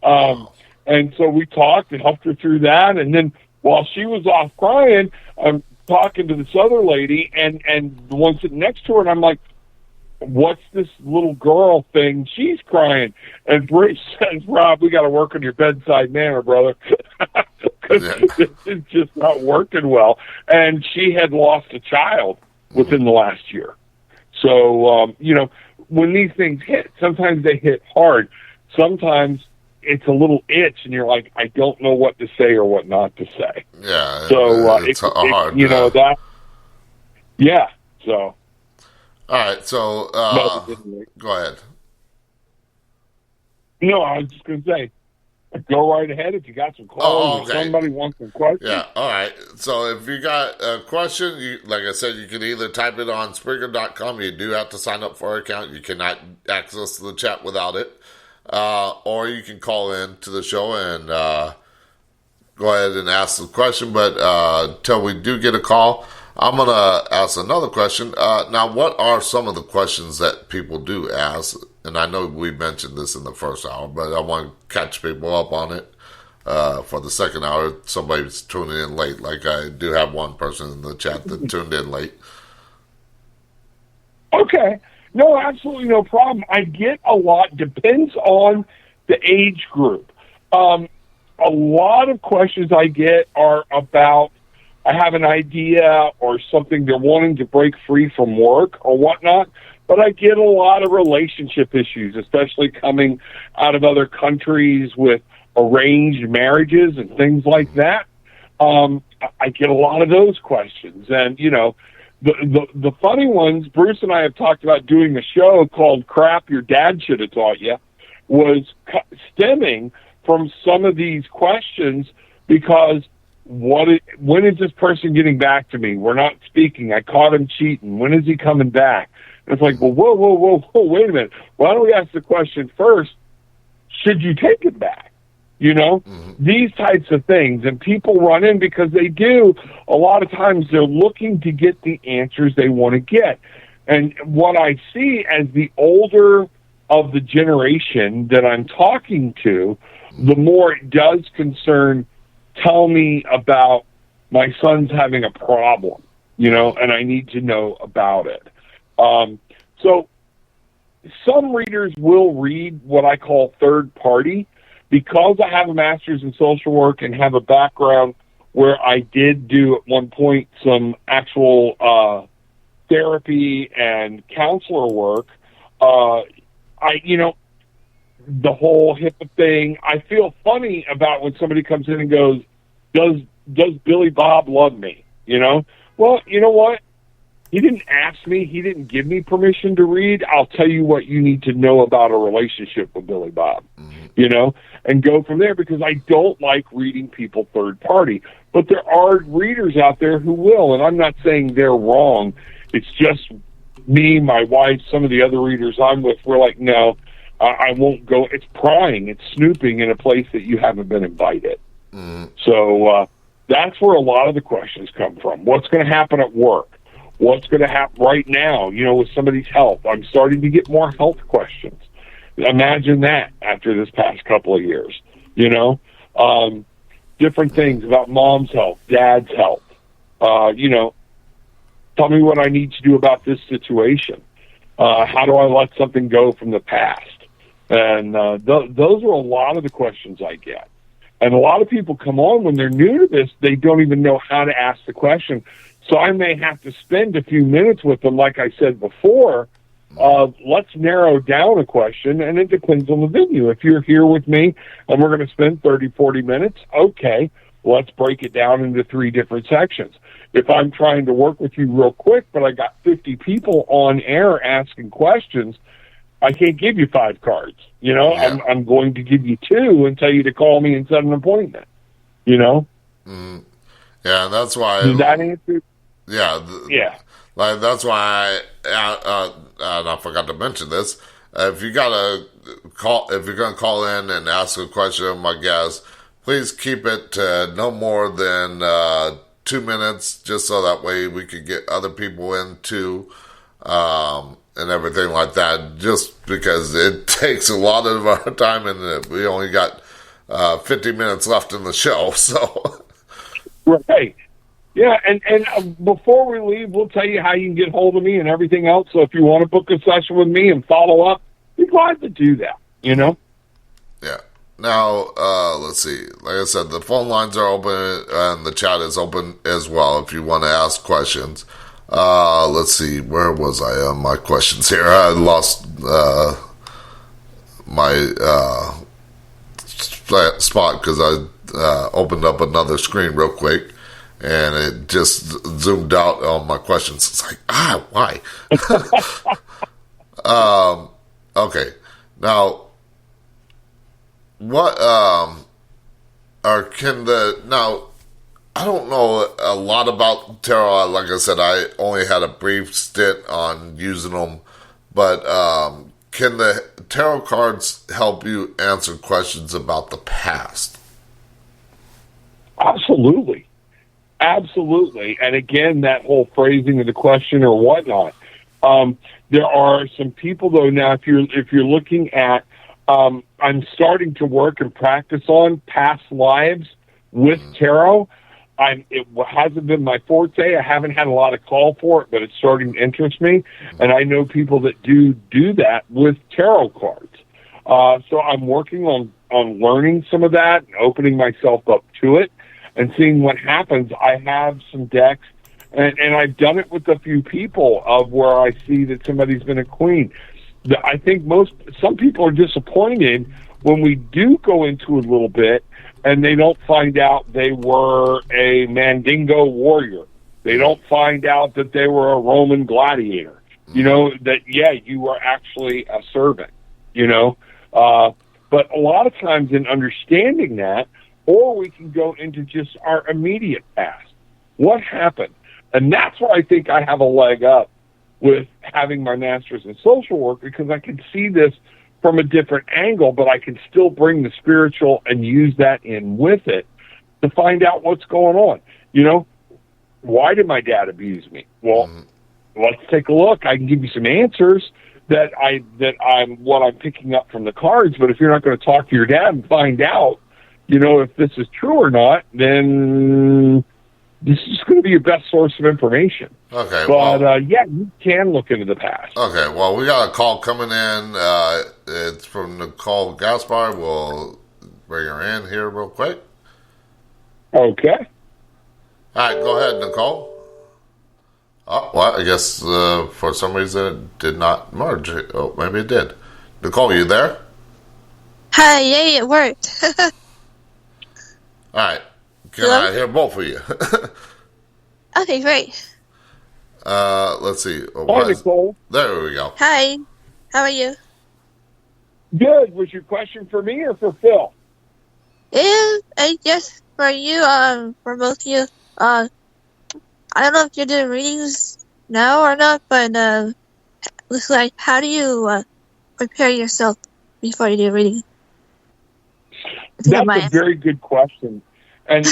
And so we talked and helped her through that. And then while she was off crying, I'm talking to this other lady and the one sitting next to her, and I'm like, "What's this little girl thing? She's crying." And Bruce says, "Rob, we got to work on your bedside manner, brother, because this is just not working well." And she had lost a child within the last year. So, when these things hit, sometimes they hit hard. Sometimes it's a little itch, and you're like, "I don't know what to say or what not to say." Yeah. So, it's hard. that. Yeah. So. All right, so go ahead. No, I was just going to say, go right ahead if you got some calls okay. or somebody wants some questions. Yeah, all right. So if you got a question, like I said, you can either type it on Spreaker.com. You do have to sign up for an account. You cannot access the chat without it. Or you can call in to the show and go ahead and ask the question. But until we do get a call, I'm going to ask another question. Now, what are some of the questions that people do ask? And I know we mentioned this in the first hour, but I want to catch people up on it for the second hour. Somebody's tuning in late, like I do have one person in the chat that tuned in late. Okay. No, absolutely no problem. I get a lot. Depends on the age group. A lot of questions I get are about, I have an idea or something they're wanting to break free from work or whatnot, but I get a lot of relationship issues, especially coming out of other countries with arranged marriages and things like that. I get a lot of those questions. And, the funny ones, Bruce and I have talked about doing a show called Crap Your Dad Should Have Taught You, was stemming from some of these questions because when is this person getting back to me? We're not speaking. I caught him cheating. When is he coming back? And it's like, well, whoa, wait a minute. Why don't we ask the question first, should you take it back? These types of things. And people run in because they do. A lot of times they're looking to get the answers they want to get. And what I see as the older of the generation that I'm talking to, the more it does concern, tell me about my son's having a problem, and I need to know about it. So some readers will read what I call third party. Because I have a master's in social work and have a background where I did do at one point some actual therapy and counselor work, the whole HIPAA thing, I feel funny about when somebody comes in and goes, does Billy Bob love me? Well, you know what? He didn't ask me. He didn't give me permission to read. I'll tell you what you need to know about a relationship with Billy Bob, and go from there, because I don't like reading people third party. But there are readers out there who will, and I'm not saying they're wrong. It's just me, my wife, some of the other readers I'm with, we're like, no, I won't go. It's prying. It's snooping in a place that you haven't been invited. So that's where a lot of the questions come from. What's going to happen at work? What's going to happen right now, with somebody's health? I'm starting to get more health questions. Imagine that after this past couple of years, different things about mom's health, dad's health. Tell me what I need to do about this situation. How do I let something go from the past? And those are a lot of the questions I get. And a lot of people come on when they're new to this, they don't even know how to ask the question. So I may have to spend a few minutes with them, like I said before. Let's narrow down a question, and it depends on the venue. If you're here with me and we're going to spend 30, 40 minutes, okay, let's break it down into 3 different sections. If I'm trying to work with you real quick, but I got 50 people on air asking questions, I can't give you 5 cards. You know, Yeah. I'm going to give you 2 and tell you to call me and set an appointment. You know? Yeah, and that's why. Does that answer? Yeah. Yeah. Like, that's why and I forgot to mention this. If you're going to call in and ask a question of my guest, please keep it to no more than 2 minutes, just so that way we can get other people in too, and everything like that. Just because it takes a lot of our time, and we only got 50 minutes left in the show, so. Right. Yeah, and before we leave, we'll tell you how you can get hold of me and everything else. So if you want to book a session with me and follow up, be glad to do that, you know? Yeah. Now, let's see. Like I said, the phone lines are open and the chat is open as well if you want to ask questions. Let's see. Where was I on my questions here? I lost my spot because I opened up another screen real quick and it just zoomed out on my questions. It's like, why? Okay. Now, what now I don't know a lot about tarot. Like I said, I only had a brief stint on using them, but can the tarot cards help you answer questions about the past? Absolutely. Absolutely. And again, that whole phrasing of the question or whatnot. There are some people though now, if you're looking at, I'm starting to work and practice on past lives with tarot. It hasn't been my forte. I haven't had a lot of call for it, but it's starting to interest me. And I know people that do that with tarot cards. So I'm working on learning some of that and opening myself up to it and seeing what happens. I have some decks, and I've done it with a few people of where I see that somebody's been a queen. I think some people are disappointed when we do go into a little bit and they don't find out they were a Mandingo warrior. They don't find out that they were a Roman gladiator. You know, that, yeah, you were actually a servant, you know. But a lot of times in understanding that, or we can go into just our immediate past. What happened? And that's where I think I have a leg up with having my master's in social work, because I can see this from a different angle, but I can still bring the spiritual and use that in with it to find out what's going on. You know, why did my dad abuse me? Well, let's take a look. I can give you some answers that I'm what I'm picking up from the cards, but if you're not going to talk to your dad and find out, you know, if this is true or not, then this is going to be your best source of information. Okay. But, yeah, you can look into the past. Okay. Well, we got a call coming in. It's from Nicole Gaspar. We'll bring her in here real quick. Okay. All right. Go ahead, Nicole. Oh, well, I guess for some reason it did not merge. Oh, maybe it did. Nicole, you there? Hi, yay, it worked. All right. Can Hello? I hear both of you? Okay, great. Let's see. Hi, Nicole. There we go. Hi, how are you? Good. Was your question for me or for Phil? I guess for you, for both of you, I don't know if you're doing readings now or not, but looks like, how do you prepare yourself before you do a reading? That's a very good question. And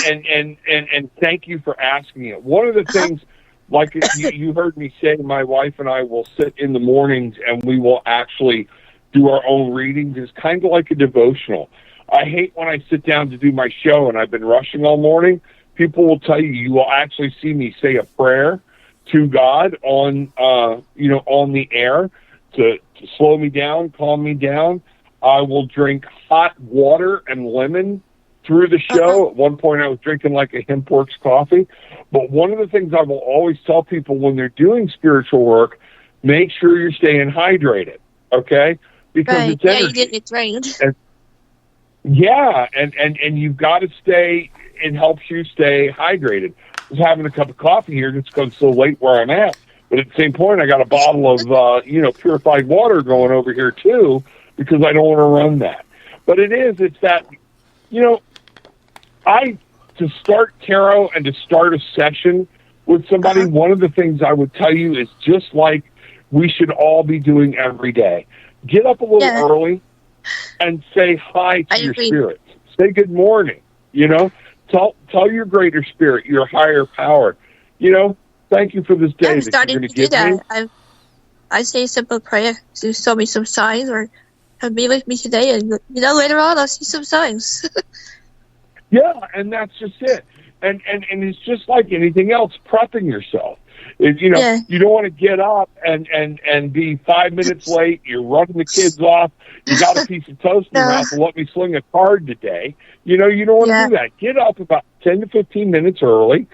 thank you for asking it. One of the things, like you heard me say, my wife and I will sit in the mornings and we will actually do our own readings. It's kind of like a devotional. I hate when I sit down to do my show and I've been rushing all morning. People will tell you will actually see me say a prayer to God on the air to slow me down, calm me down. I will drink hot water and lemon through the show. At one point I was drinking like a Hempworks coffee. But one of the things I will always tell people when they're doing spiritual work, make sure you're staying hydrated, okay? Because Right, it's yeah, energy. you get it drained. Yeah, and you've got to stay, it helps you stay hydrated. I was having a cup of coffee here just because it's so late where I'm at. But at the same point, I got a bottle of, purified water going over here, too, because I don't want to run that. But it's that, to start tarot and to start a session with somebody, one of the things I would tell you is just like we should all be doing every day. Get up a little early and say hi to your spirits. Say good morning, Tell your greater spirit, your higher power, thank you for this day. I'm starting to do that. I say a simple prayer to show me some signs or be with me today, and later on I'll see some signs. Yeah, and that's just it. And it's just like anything else, prepping yourself. You don't want to get up and be 5 minutes late. You're running the kids off. You got a piece of toast in your mouth. Let me sling a card today. You don't want to do that. Get up about 10 to 15 minutes early.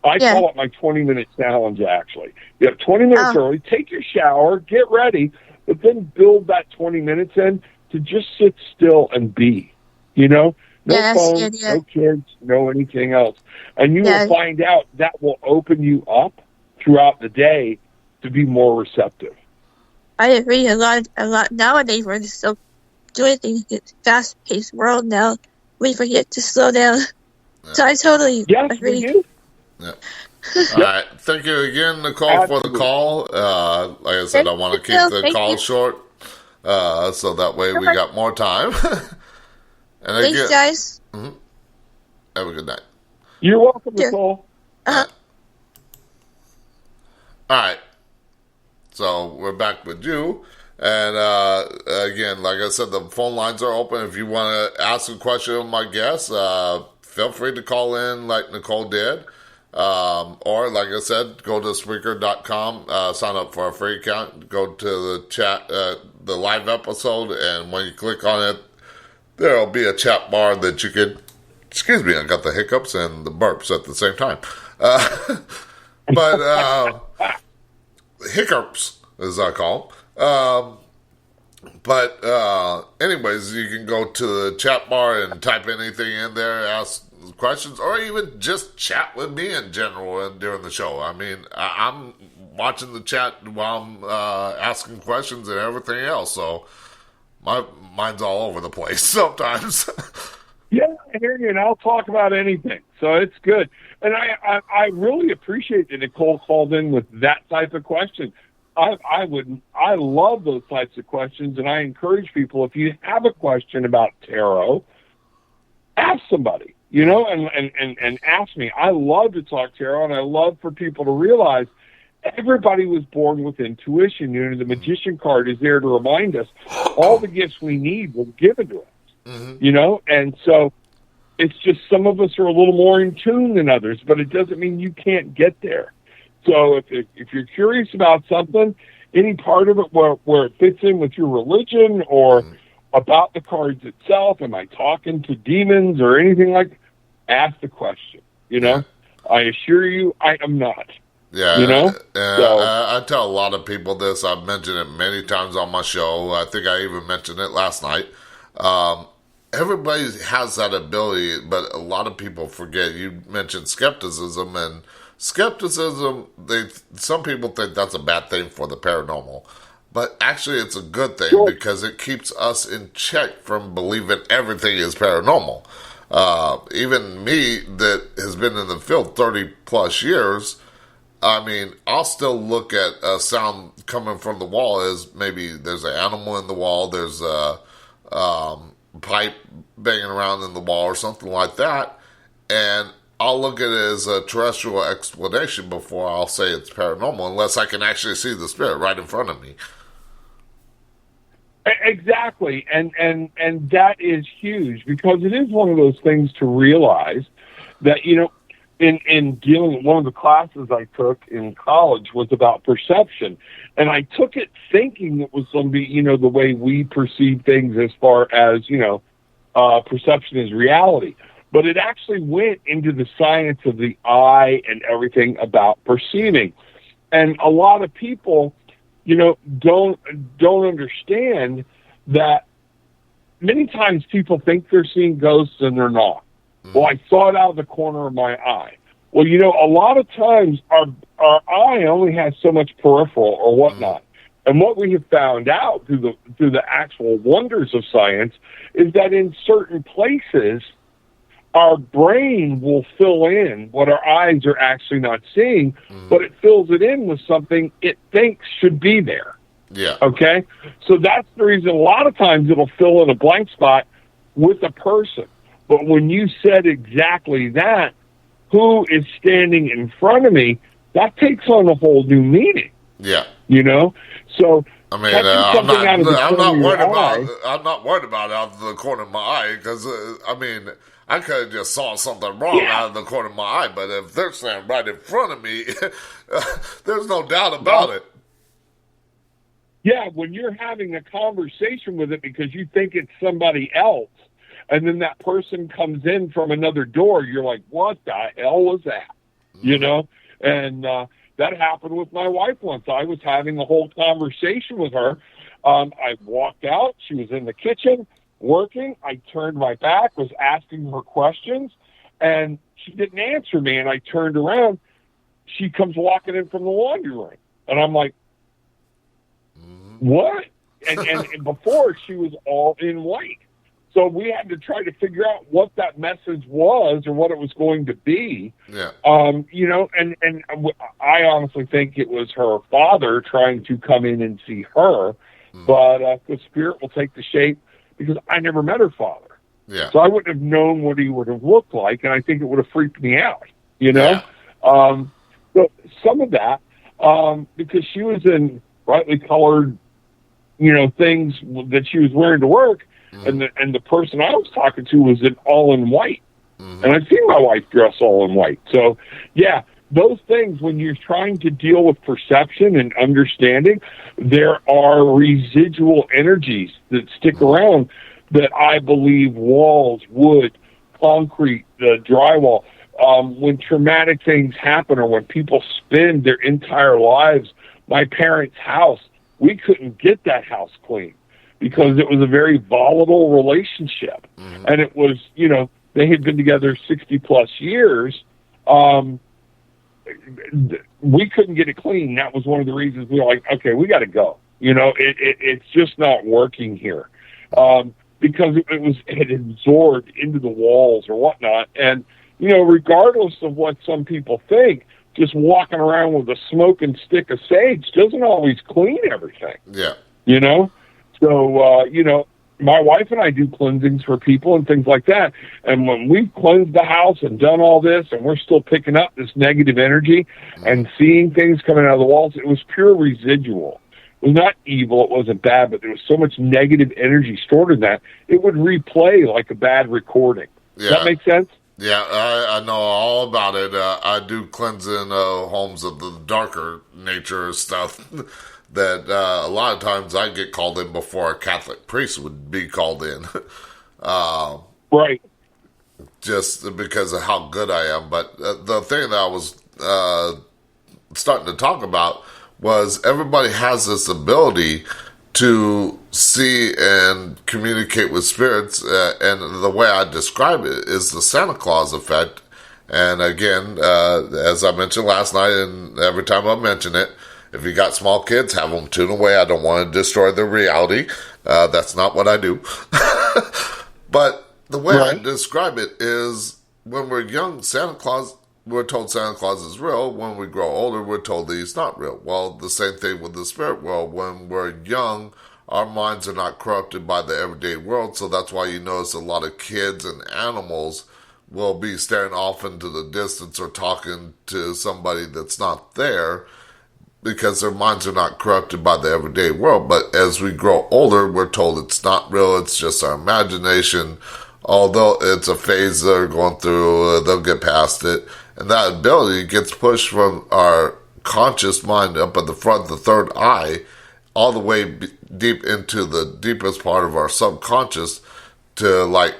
I call it my 20-minute challenge, actually. You have 20 minutes early. Take your shower. Get ready. But then build that 20 minutes in to just sit still and be. No phone, no kids, no anything else. And you will find out that will open you up throughout the day to be more receptive. I agree a lot nowadays. We're just so doing things in a fast-paced world now. We forget to slow down. Yeah. So I totally agree. We do. Yeah. All right. Thank you again, Nicole, for the call. Like I said, I want to keep the call short so that way we got more time. And thanks, guys. Mm-hmm. Have a good night. You're welcome, Nicole. Uh-huh. All right. So we're back with you. And again, like I said, the phone lines are open. If you want to ask a question of my guests, feel free to call in like Nicole did. Or, like I said, go to Spreaker.com, sign up for a free account, go to the chat, the live episode, and when you click on it, there'll be a chat bar that you could, excuse me, I got the hiccups and the burps at the same time. But hiccups, as I call them. But anyways, you can go to the chat bar and type anything in there, ask questions, or even just chat with me in general during the show. I mean, I'm watching the chat while I'm asking questions and everything else, so my mind's all over the place sometimes. Yeah, I hear you, and I'll talk about anything, so it's good. And I really appreciate that Nicole called in with that type of question. I love those types of questions, and I encourage people, if you have a question about tarot, ask somebody, and ask me. I love to talk tarot, and I love for people to realize everybody was born with intuition. The magician card is there to remind us all the gifts we need were given to us, and so it's just some of us are a little more in tune than others, but it doesn't mean you can't get there. So if you're curious about something, any part of it where it fits in with your religion or about the cards itself, am I talking to demons or anything like that? Ask the question, I assure you I am not. Yeah, I tell a lot of people this. I've mentioned it many times on my show. I think I even mentioned it last night. Everybody has that ability, but a lot of people forget. You mentioned skepticism, and skepticism, some people think that's a bad thing for the paranormal. But actually it's a good thing because it keeps us in check from believing everything is paranormal. Even me that has been in the field 30 plus years, I mean, I'll still look at a sound coming from the wall as maybe there's an animal in the wall, there's a pipe banging around in the wall or something like that, and I'll look at it as a terrestrial explanation before I'll say it's paranormal, unless I can actually see the spirit right in front of me. Exactly, and that is huge, because it is one of those things to realize that, in dealing, one of the classes I took in college was about perception, and I took it thinking it was going to be, the way we perceive things as far as, perception is reality. But it actually went into the science of the eye and everything about perceiving. And a lot of people, don't understand that many times people think they're seeing ghosts and they're not. Well, I saw it out of the corner of my eye. Well, a lot of times our eye only has so much peripheral or whatnot. And what we have found out through the actual wonders of science is that in certain places, our brain will fill in what our eyes are actually not seeing, but it fills it in with something it thinks should be there. Yeah. Okay? So that's the reason a lot of times it'll fill in a blank spot with a person. But when you said exactly that, who is standing in front of me, that takes on a whole new meaning. Yeah. So I mean, I'm not worried about it out of the corner of my eye because I could have just saw something wrong out of the corner of my eye, but if they're standing right in front of me, there's no doubt about it. Yeah, when you're having a conversation with it because you think it's somebody else, and then that person comes in from another door, you're like, what the hell was that? And that happened with my wife once. I was having a whole conversation with her. I walked out. She was in the kitchen working. I turned my back, was asking her questions, and she didn't answer me. And I turned around. She comes walking in from the laundry room. And I'm like, what? And before, she was all in white. So we had to try to figure out what that message was or what it was going to be. Yeah. And I honestly think it was her father trying to come in and see her, but the spirit will take the shape because I never met her father. Yeah. So I wouldn't have known what he would have looked like, and I think it would have freaked me out, Yeah. So some of that, because she was in brightly colored, things that she was wearing to work, and the person I was talking to was all in white. And I've seen my wife dress all in white. So, yeah, those things, when you're trying to deal with perception and understanding, there are residual energies that stick around that I believe walls, wood, concrete, the drywall, when traumatic things happen or when people spend their entire lives, my parents' house, we couldn't get that house clean because it was a very volatile relationship. And it was, they had been together 60 plus years. We couldn't get it clean. That was one of the reasons we were like, okay, we got to go. It's just not working here. Because it had absorbed into the walls or whatnot. And, regardless of what some people think, just walking around with a smoking stick of sage doesn't always clean everything. Yeah. So, my wife and I do cleansings for people and things like that. And when we've cleansed the house and done all this and we're still picking up this negative energy and seeing things coming out of the walls, it was pure residual. It was not evil, it wasn't bad, but there was so much negative energy stored in that, it would replay like a bad recording. Yeah. Does that make sense? Yeah, I know all about it. I do cleansing homes of the darker nature stuff that a lot of times I get called in before a Catholic priest would be called in. Right. Just because of how good I am. But the thing that I was starting to talk about was everybody has this ability to see and communicate with spirits, and the way I describe it is the Santa Claus effect. And again, as I mentioned last night, and every time I mention it, if you got small kids, have them tune away. I don't want to destroy their reality. That's not what I do. But the way I describe it is when we're young, Santa Claus, we're told Santa Claus is real. When we grow older, we're told that he's not real. Well, the same thing with the spirit world. When we're young, our minds are not corrupted by the everyday world. So that's why you notice a lot of kids and animals will be staring off into the distance or talking to somebody that's not there because their minds are not corrupted by the everyday world. But as we grow older, we're told it's not real. It's just our imagination. Although it's a phase they're going through, they'll get past it. And that ability gets pushed from our conscious mind up at the front, the third eye, all the way deep into the deepest part of our subconscious to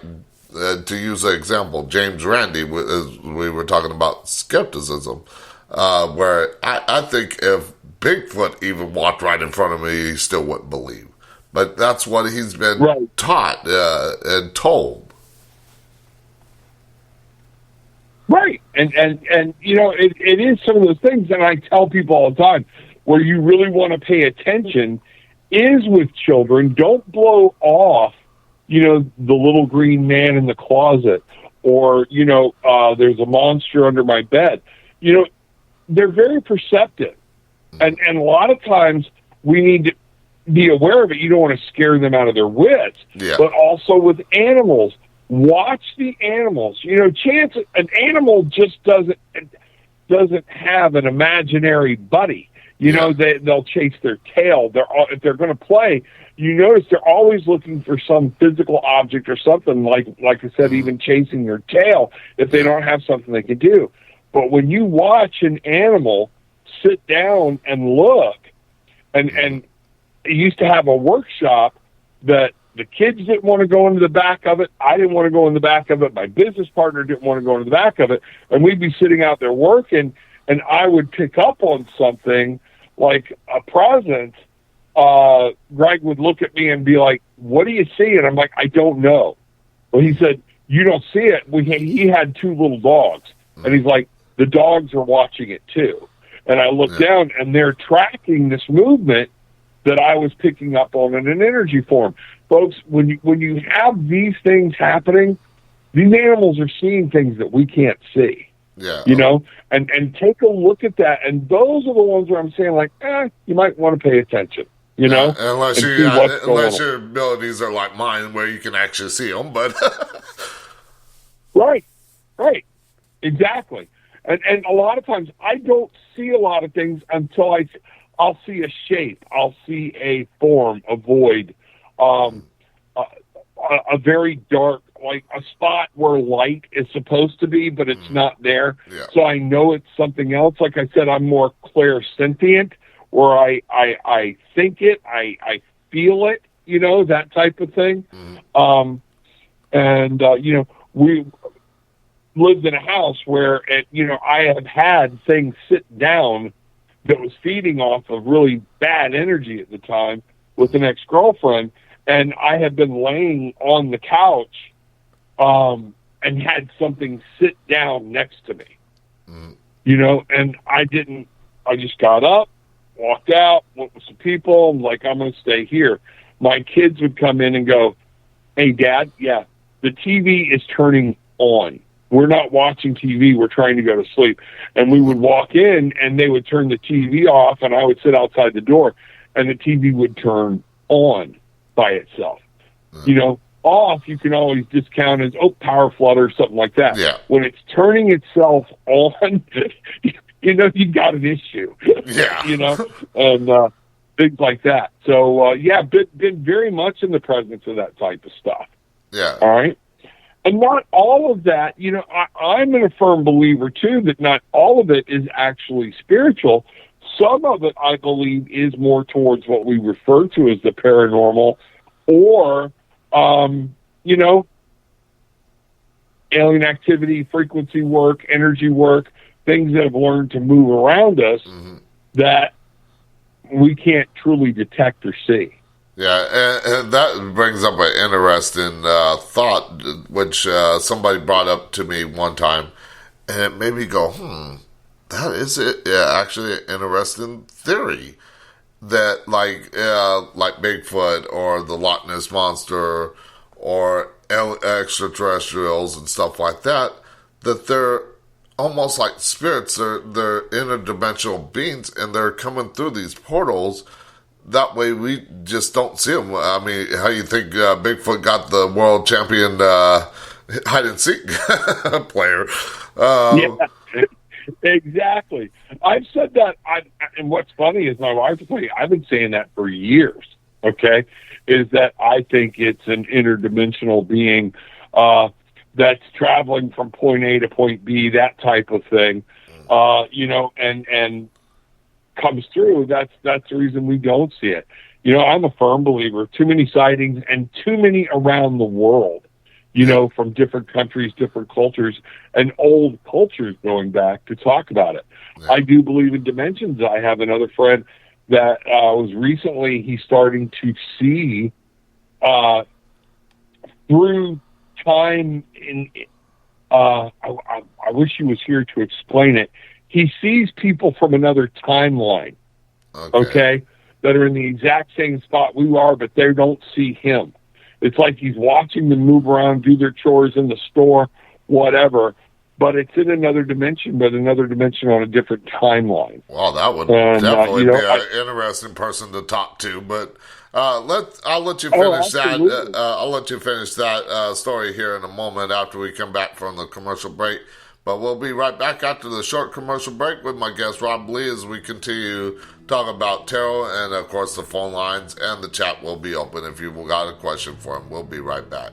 to use an example, James Randi, as we were talking about skepticism, where I think if Bigfoot even walked right in front of me, he still wouldn't believe. But that's what he's been taught and told. Right. And you know, it is some of those things, and I tell people all the time, where you really want to pay attention is with children. Don't blow off, you know, the little green man in the closet, or, you know, there's a monster under my bed. You know, they're very perceptive. And a lot of times we need to be aware of it. You don't want to scare them out of their wits. Yeah. But also with animals, watch the animals. You know, an animal just doesn't have an imaginary buddy. You know, they'll chase their tail. If they're going to play, you notice they're always looking for some physical object or something, like I said, even chasing their tail if they don't have something they can do. But when you watch an animal sit down and look, and it used to have a workshop that the kids didn't want to go into the back of it. I didn't want to go in the back of it. My business partner didn't want to go into the back of it. And we'd be sitting out there working, and I would pick up on something like a present. Greg would look at me and be like, "What do you see?" And I'm like, "I don't know." Well, he said, "You don't see it." He had 2 little dogs, and he's like, "The dogs are watching it too." And I look down, and they're tracking this movement that I was picking up on in an energy form. Folks, when you have these things happening, these animals are seeing things that we can't see. Yeah. You know, and take a look at that. And those are the ones where I'm saying, like, you might want to pay attention, you know? Unless your abilities are like mine, where you can actually see them, but... Right. Exactly. And a lot of times I don't see a lot of things until I'll see a shape. I'll see a form, a void, a very dark, like a spot where light is supposed to be, but it's not there. Yeah. So I know it's something else. Like I said, I'm more clairsentient, where I think it, I feel it, you know, that type of thing. You know, we lived in a house where, I have had things sit down that was feeding off of really bad energy at the time with an ex-girlfriend. And I had been laying on the couch and had something sit down next to me, you know, and I just got up, walked out, went with some people. I'm like, I'm going to stay here. My kids would come in and go, "Hey, Dad, the TV is turning on. We're not watching TV. We're trying to go to sleep." And we would walk in, and they would turn the TV off, and I would sit outside the door, and the TV would turn on by itself. You know, off, you can always discount as, power flood or something like that. Yeah. When it's turning itself on, you know, you got an issue. Yeah. You know, and things like that. So, been very much in the presence of that type of stuff. Yeah. All right. And not all of that, you know, I'm a firm believer, too, that not all of it is actually spiritual. Some of it, I believe, is more towards what we refer to as the paranormal or, you know, alien activity, frequency work, energy work, things that have learned to move around us that we can't truly detect or see. Yeah, and that brings up an interesting thought, which somebody brought up to me one time, and it made me go, that is it. Yeah, actually, an interesting theory that, like Bigfoot or the Loch Ness Monster or extraterrestrials and stuff like that, that they're almost like spirits. They're interdimensional beings, and they're coming through these portals. That way we just don't see them. I mean, how you think Bigfoot got the world champion hide-and-seek player? Exactly. I've said that. And what's funny is my wife will tell you, I've been saying that for years, okay, is that I think it's an interdimensional being that's traveling from point A to point B, that type of thing, you know, and comes through. That's the reason we don't see it. You know, I'm a firm believer, too many sightings and too many around the world, you know, from different countries, different cultures, and old cultures going back to talk about it. Yeah. I do believe in dimensions. I have another friend that was recently, he's starting to see through time in I wish he was here to explain it. He sees people from another timeline, okay, that are in the exact same spot we are, but they don't see him. It's like he's watching them move around, do their chores in the store, whatever, but it's in another dimension, but another dimension on a different timeline. Well, that would definitely be an interesting person to talk to, but I'll let you finish that. I'll let you finish that story here in a moment after we come back from the commercial break. But we'll be right back after the short commercial break with my guest Rob Lee as we continue talking about tarot, and of course the phone lines and the chat will be open if you've got a question for him. We'll be right back.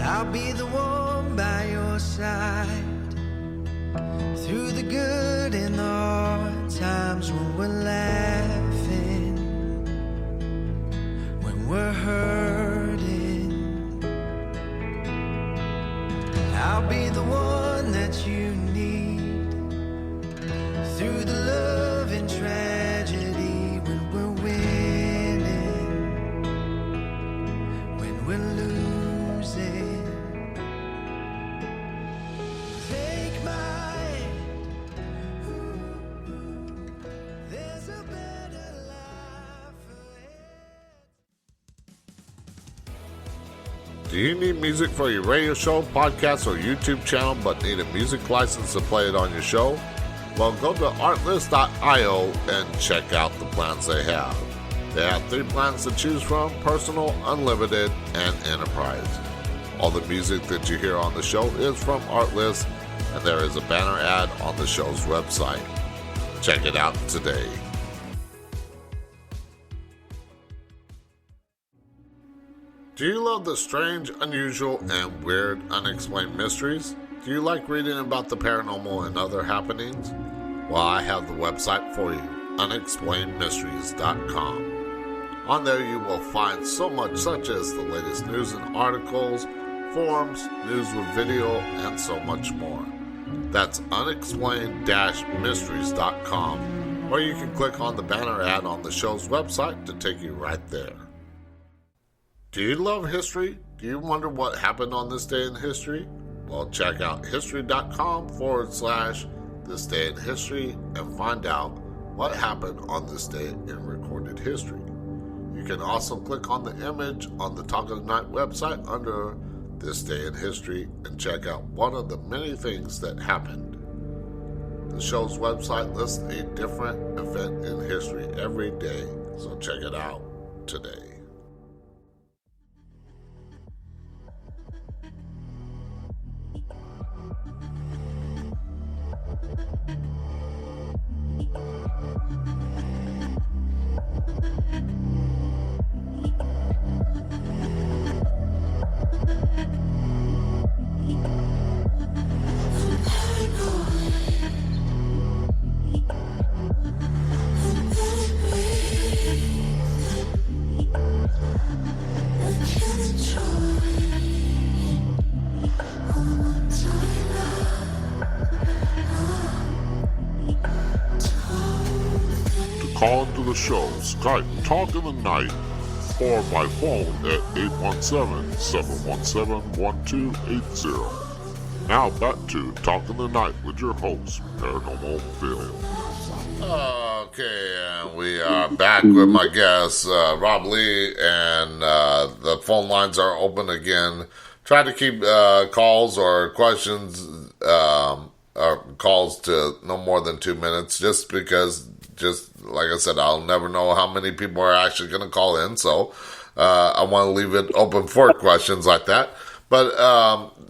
I'll be the one by your side through the good and the hard times, when we're laughing, when we're hurting. I'll be the one that you need through the love and tragedy, when we're winning, when we're losing. Take my hand. There's a better life ahead. Do you need music for your radio show, podcast, or YouTube channel, but need a music license to play it on your show? Well, go to artlist.io and check out the plans they have. They have 3 plans to choose from: personal, unlimited, and enterprise. All the music that you hear on the show is from Artlist, and there is a banner ad on the show's website. Check it out today. Do you love the strange, unusual, and weird unexplained mysteries? Do you like reading about the paranormal and other happenings? Well, I have the website for you, unexplainedmysteries.com. On there you will find so much, such as the latest news and articles, forums, news with video, and so much more. That's unexplained-mysteries.com, or you can click on the banner ad on the show's website to take you right there. Do you love history? Do you wonder what happened on this day in history? Well, check out history.com/this day in history and find out what happened on this day in recorded history. You can also click on the image on the Talk of the Night website under This Day in History and check out one of the many things that happened. The show's website lists a different event in history every day, so check it out today. Call into the show, Skype Talk in the Night, or by phone at 817-717-1280. Now back to Talk in the Night with your host, Paranormal Phil. Okay, and we are back with my guest, Rob Lee, and the phone lines are open again. Try to keep calls or questions, calls to no more than 2 minutes, just because, like I said, I'll never know how many people are actually going to call in, so I want to leave it open for questions like that. But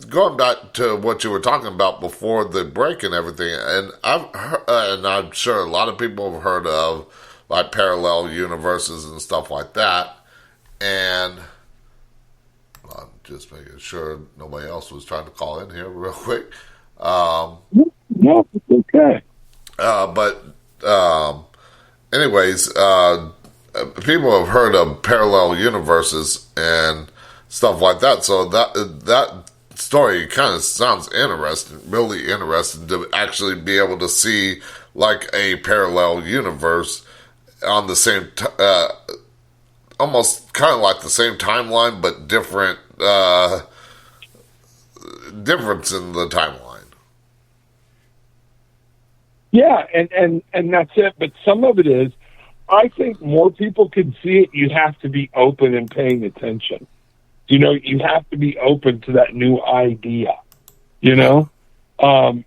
going back to what you were talking about before the break and everything, and I'm sure a lot of people have heard of like parallel universes and stuff like that. And I'm just making sure nobody else was trying to call in here real quick. No, it's okay. Anyways, people have heard of parallel universes and stuff like that. So that story kind of sounds interesting, really interesting, to actually be able to see like a parallel universe on the same almost kind of like the same timeline, but different difference in the timeline. Yeah, and that's it. But some of it is, I think more people can see it. You have to be open and paying attention. You know, you have to be open to that new idea. You know, and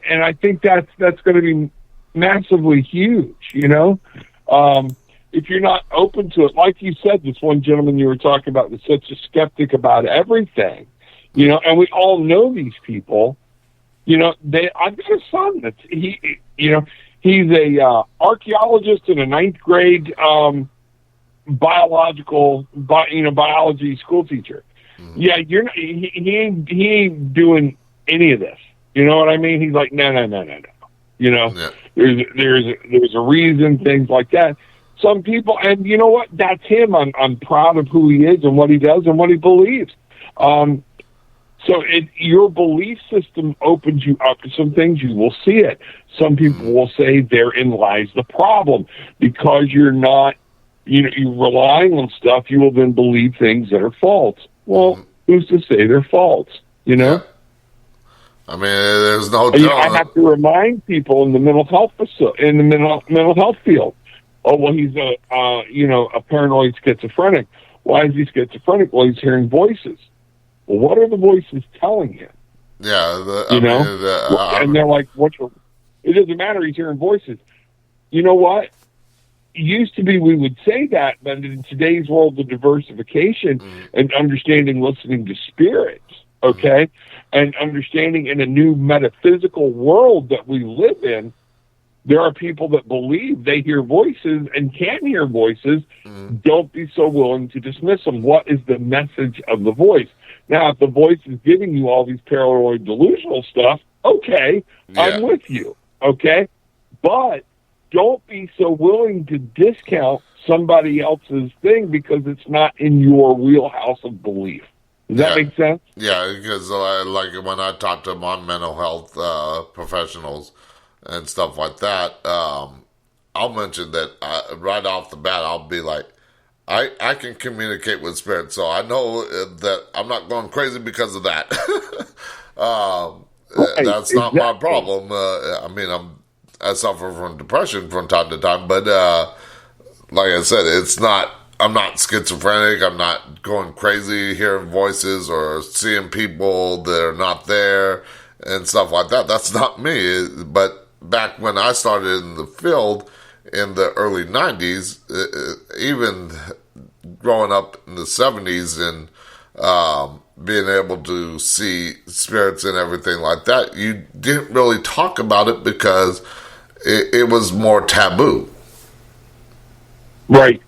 I think that's going to be massively huge. You know, if you're not open to it, like you said, this one gentleman you were talking about was such a skeptic about everything. You know, and we all know these people. You know, I've got a son that's he's a archaeologist and a ninth grade biology school teacher. Mm-hmm. Yeah, you're not, he ain't doing any of this. You know what I mean? He's like, no. You know, yeah. There's a reason, things like that. Some people, and you know what? That's him. I'm proud of who he is and what he does and what he believes. So your belief system opens you up to some things. You will see it. Some people will say therein lies the problem. Because you're not, you're relying on stuff, you will then believe things that are false. Well, who's to say they're false? You know? Yeah. I mean, there's no telling. I have to remind people in the mental health field. Oh, well, he's a paranoid schizophrenic. Why is he schizophrenic? Well, he's hearing voices. Well, what are the voices telling him? Yeah, and they're like, it doesn't matter, he's hearing voices. You know what? It used to be we would say that, but in today's world of diversification and understanding listening to spirits, okay, and understanding in a new metaphysical world that we live in, there are people that believe they hear voices and can hear voices. Don't be so willing to dismiss them. What is the message of the voice? Now, if the voice is giving you all these paranoid delusional stuff, okay, yeah. I'm with you, okay? But don't be so willing to discount somebody else's thing because it's not in your wheelhouse of belief. Does that make sense? Yeah, because like when I talk to my mental health professionals and stuff like that, I'll mention that right off the bat, I'll be like, I can communicate with spirits, so I know that I'm not going crazy because of that. That's not my problem. I mean, I suffer from depression from time to time, but like I said, I'm not schizophrenic. I'm not going crazy hearing voices or seeing people that are not there and stuff like that. That's not me. But back when I started in the field in the early 90s, even growing up in the 70s and being able to see spirits and everything like that, you didn't really talk about it because it was more taboo. Right.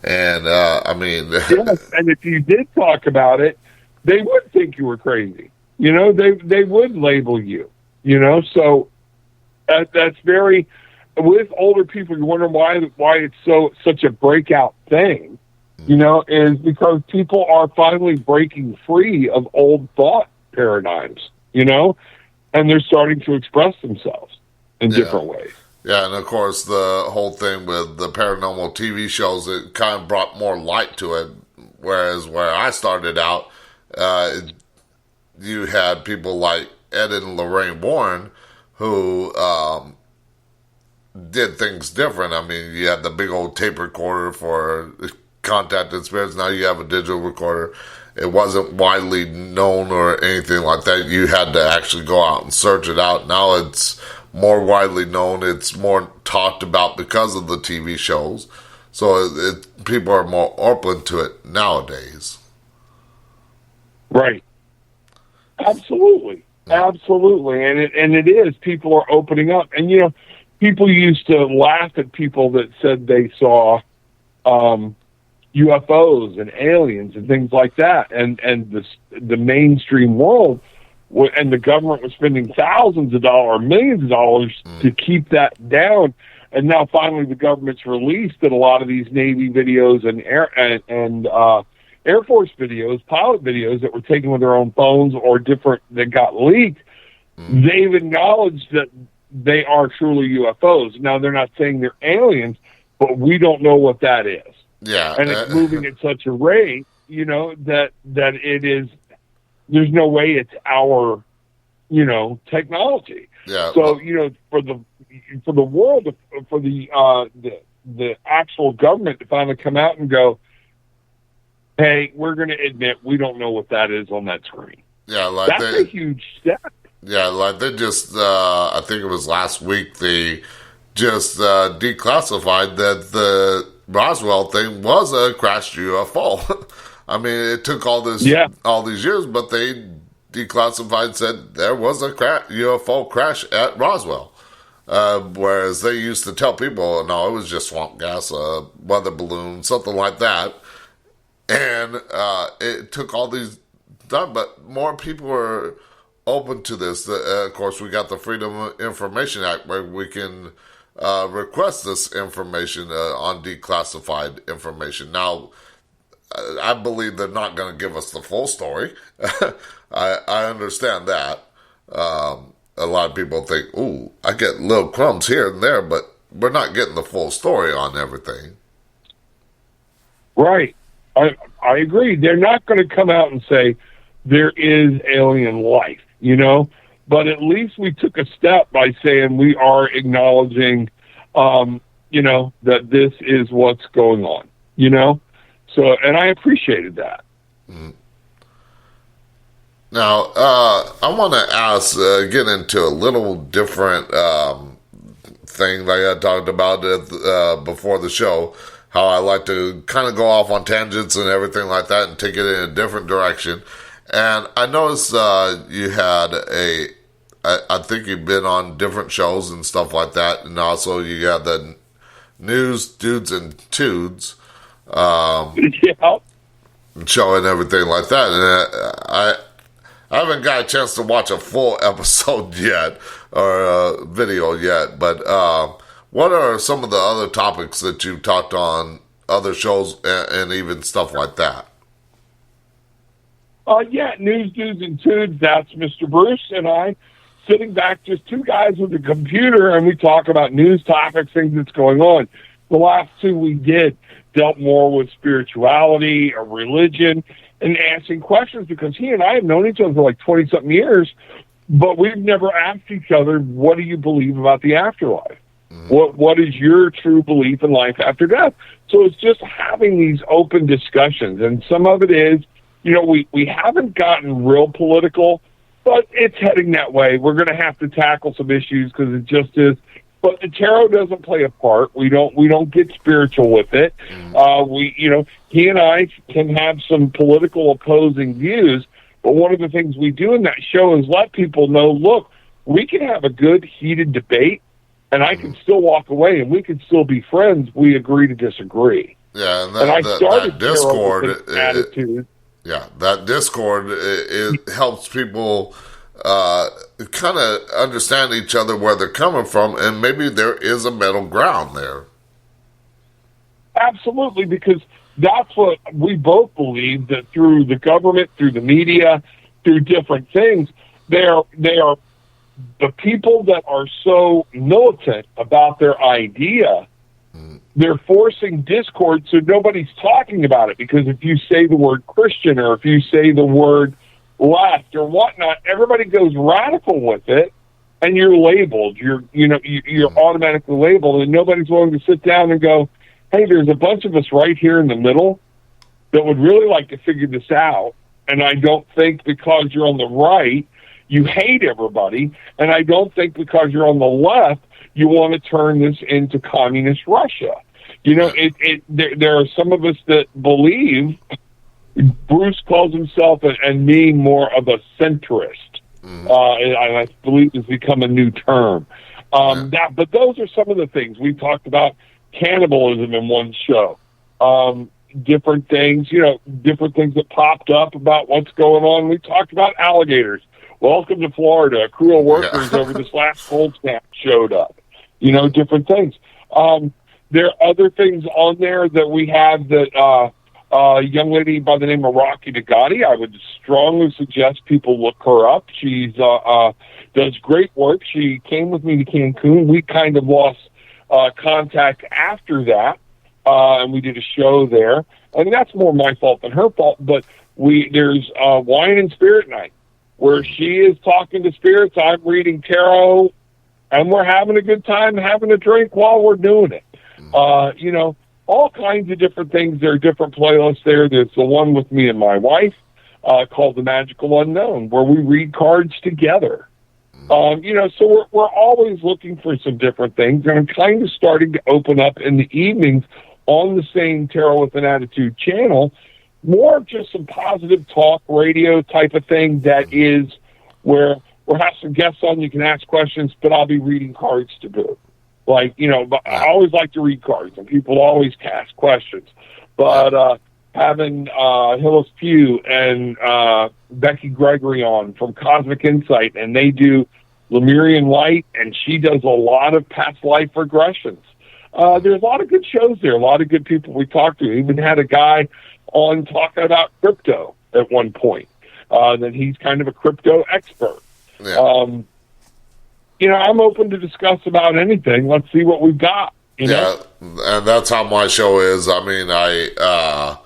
And, I mean... yes, and if you did talk about it, they would think you were crazy. You know, they would label you, you know, so that's very... With older people, you wonder why it's such a breakout thing, you know, is because people are finally breaking free of old thought paradigms, you know, and they're starting to express themselves in different ways. Yeah, and of course, the whole thing with the paranormal TV shows, it kind of brought more light to it, whereas where I started out, you had people like Ed and Lorraine Warren who... did things different. I mean, you had the big old tape recorder for contacted spirits. Now you have a digital recorder. It wasn't widely known or anything like that. You had to actually go out and search it out. Now it's more widely known. It's more talked about because of the TV shows. So people are more open to it nowadays. Right. Absolutely. Absolutely. And it is. People are opening up. And, you know, people used to laugh at people that said they saw UFOs and aliens and things like that, and the mainstream world and the government was spending thousands of dollars, millions of dollars to keep that down. And now finally, the government's released that a lot of these Navy videos and Air Force videos, pilot videos that were taken with their own phones or different that got leaked. They've acknowledged that they are truly UFOs. Now, they're not saying they're aliens, but we don't know what that is. Yeah. and it's moving at such a rate, you know, that it is. There's no way it's our, you know, technology. Yeah. So you know, for the world, for the actual government to finally come out and go, hey, we're going to admit we don't know what that is on that screen. Yeah, like That's a huge step. Yeah, like they just, I think it was last week, they just declassified that the Roswell thing was a crashed UFO. I mean, it took all these years, but they declassified, said there was a UFO crash at Roswell. Whereas they used to tell people, no, it was just swamp gas, weather balloon, something like that. And it took all these time, but more people are open to this. Of course, we got the Freedom of Information Act where we can request this information on declassified information. Now, I believe they're not going to give us the full story. I understand that. A lot of people think, ooh, I get little crumbs here and there, but we're not getting the full story on everything. Right. I agree. They're not going to come out and say there is alien life, you know, but at least we took a step by saying we are acknowledging, you know, that this is what's going on, you know. So, and I appreciated that. Mm. Now, I want to ask, get into a little different thing like I talked about before the show, how I like to kind of go off on tangents and everything like that and take it in a different direction. And I noticed you had I think you've been on different shows and stuff like that, and also you got the News Dudes and Tudes show and everything like that. And I haven't got a chance to watch a full episode yet, or video yet, but what are some of the other topics that you've talked on other shows and even stuff like that? News Dudes and Tudes, that's Mr. Bruce and I sitting back, just two guys with a computer, and we talk about news topics, things that's going on. The last two we did dealt more with spirituality or religion and asking questions, because he and I have known each other for like 20-something years, but we've never asked each other, what do you believe about the afterlife? Mm-hmm. What is your true belief in life after death? So it's just having these open discussions, and some of it is, you know, we haven't gotten real political, but it's heading that way. We're going to have to tackle some issues because it just is. But the tarot doesn't play a part. We don't get spiritual with it. He and I can have some political opposing views, but one of the things we do in that show is let people know, look, we can have a good heated debate, and I can still walk away, and we can still be friends. We agree to disagree. Yeah, and I started that Discord attitude. Yeah, that Discord it helps people kind of understand each other, where they're coming from, and maybe there is a middle ground there. Absolutely, because that's what we both believe, that through the government, through the media, through different things, they are the people that are so militant about their idea. They're forcing discord, so nobody's talking about it, because if you say the word Christian or if you say the word left or whatnot, everybody goes radical with it, and you're labeled. You're automatically labeled, and nobody's willing to sit down and go, hey, there's a bunch of us right here in the middle that would really like to figure this out, and I don't think because you're on the right, you hate everybody, and I don't think because you're on the left, you want to turn this into communist Russia. You know, there are some of us that believe, Bruce calls himself and me more of a centrist. And I believe it's become a new term. But those are some of the things. We talked about cannibalism in one show. Different things, different things that popped up about what's going on. We talked about alligators. Welcome to Florida. A crew of workers over this last cold snap showed up. Different things. There are other things on there that we have that a young lady by the name of Rocky Nagati, I would strongly suggest people look her up. She's does great work. She came with me to Cancun. We kind of lost contact after that, and we did a show there. And that's more my fault than her fault. But there's Wine and Spirit Night, where she is talking to spirits, I'm reading tarot, and we're having a good time having a drink while we're doing it. You know, all kinds of different things. There are different playlists there. There's the one with me and my wife called The Magical Unknown, where we read cards together. You know, so we're always looking for some different things, and I'm kind of starting to open up in the evenings on the same Tarot with an Attitude channel, more of just some positive talk radio type of thing that is where we'll have some guests on, you can ask questions, but I'll be reading cards to boot. Like, you know, I always like to read cards, and people always ask questions. But having Hillis Pugh and Becky Gregory on from Cosmic Insight, and they do Lemurian Light, and she does a lot of past life regressions. There's a lot of good shows there, a lot of good people we talked to. We even had a guy on talking about crypto at one point. That he's kind of a crypto expert. Yeah. You know, I'm open to discuss about anything. Let's see what we've got. You know? And that's how my show is. I mean, I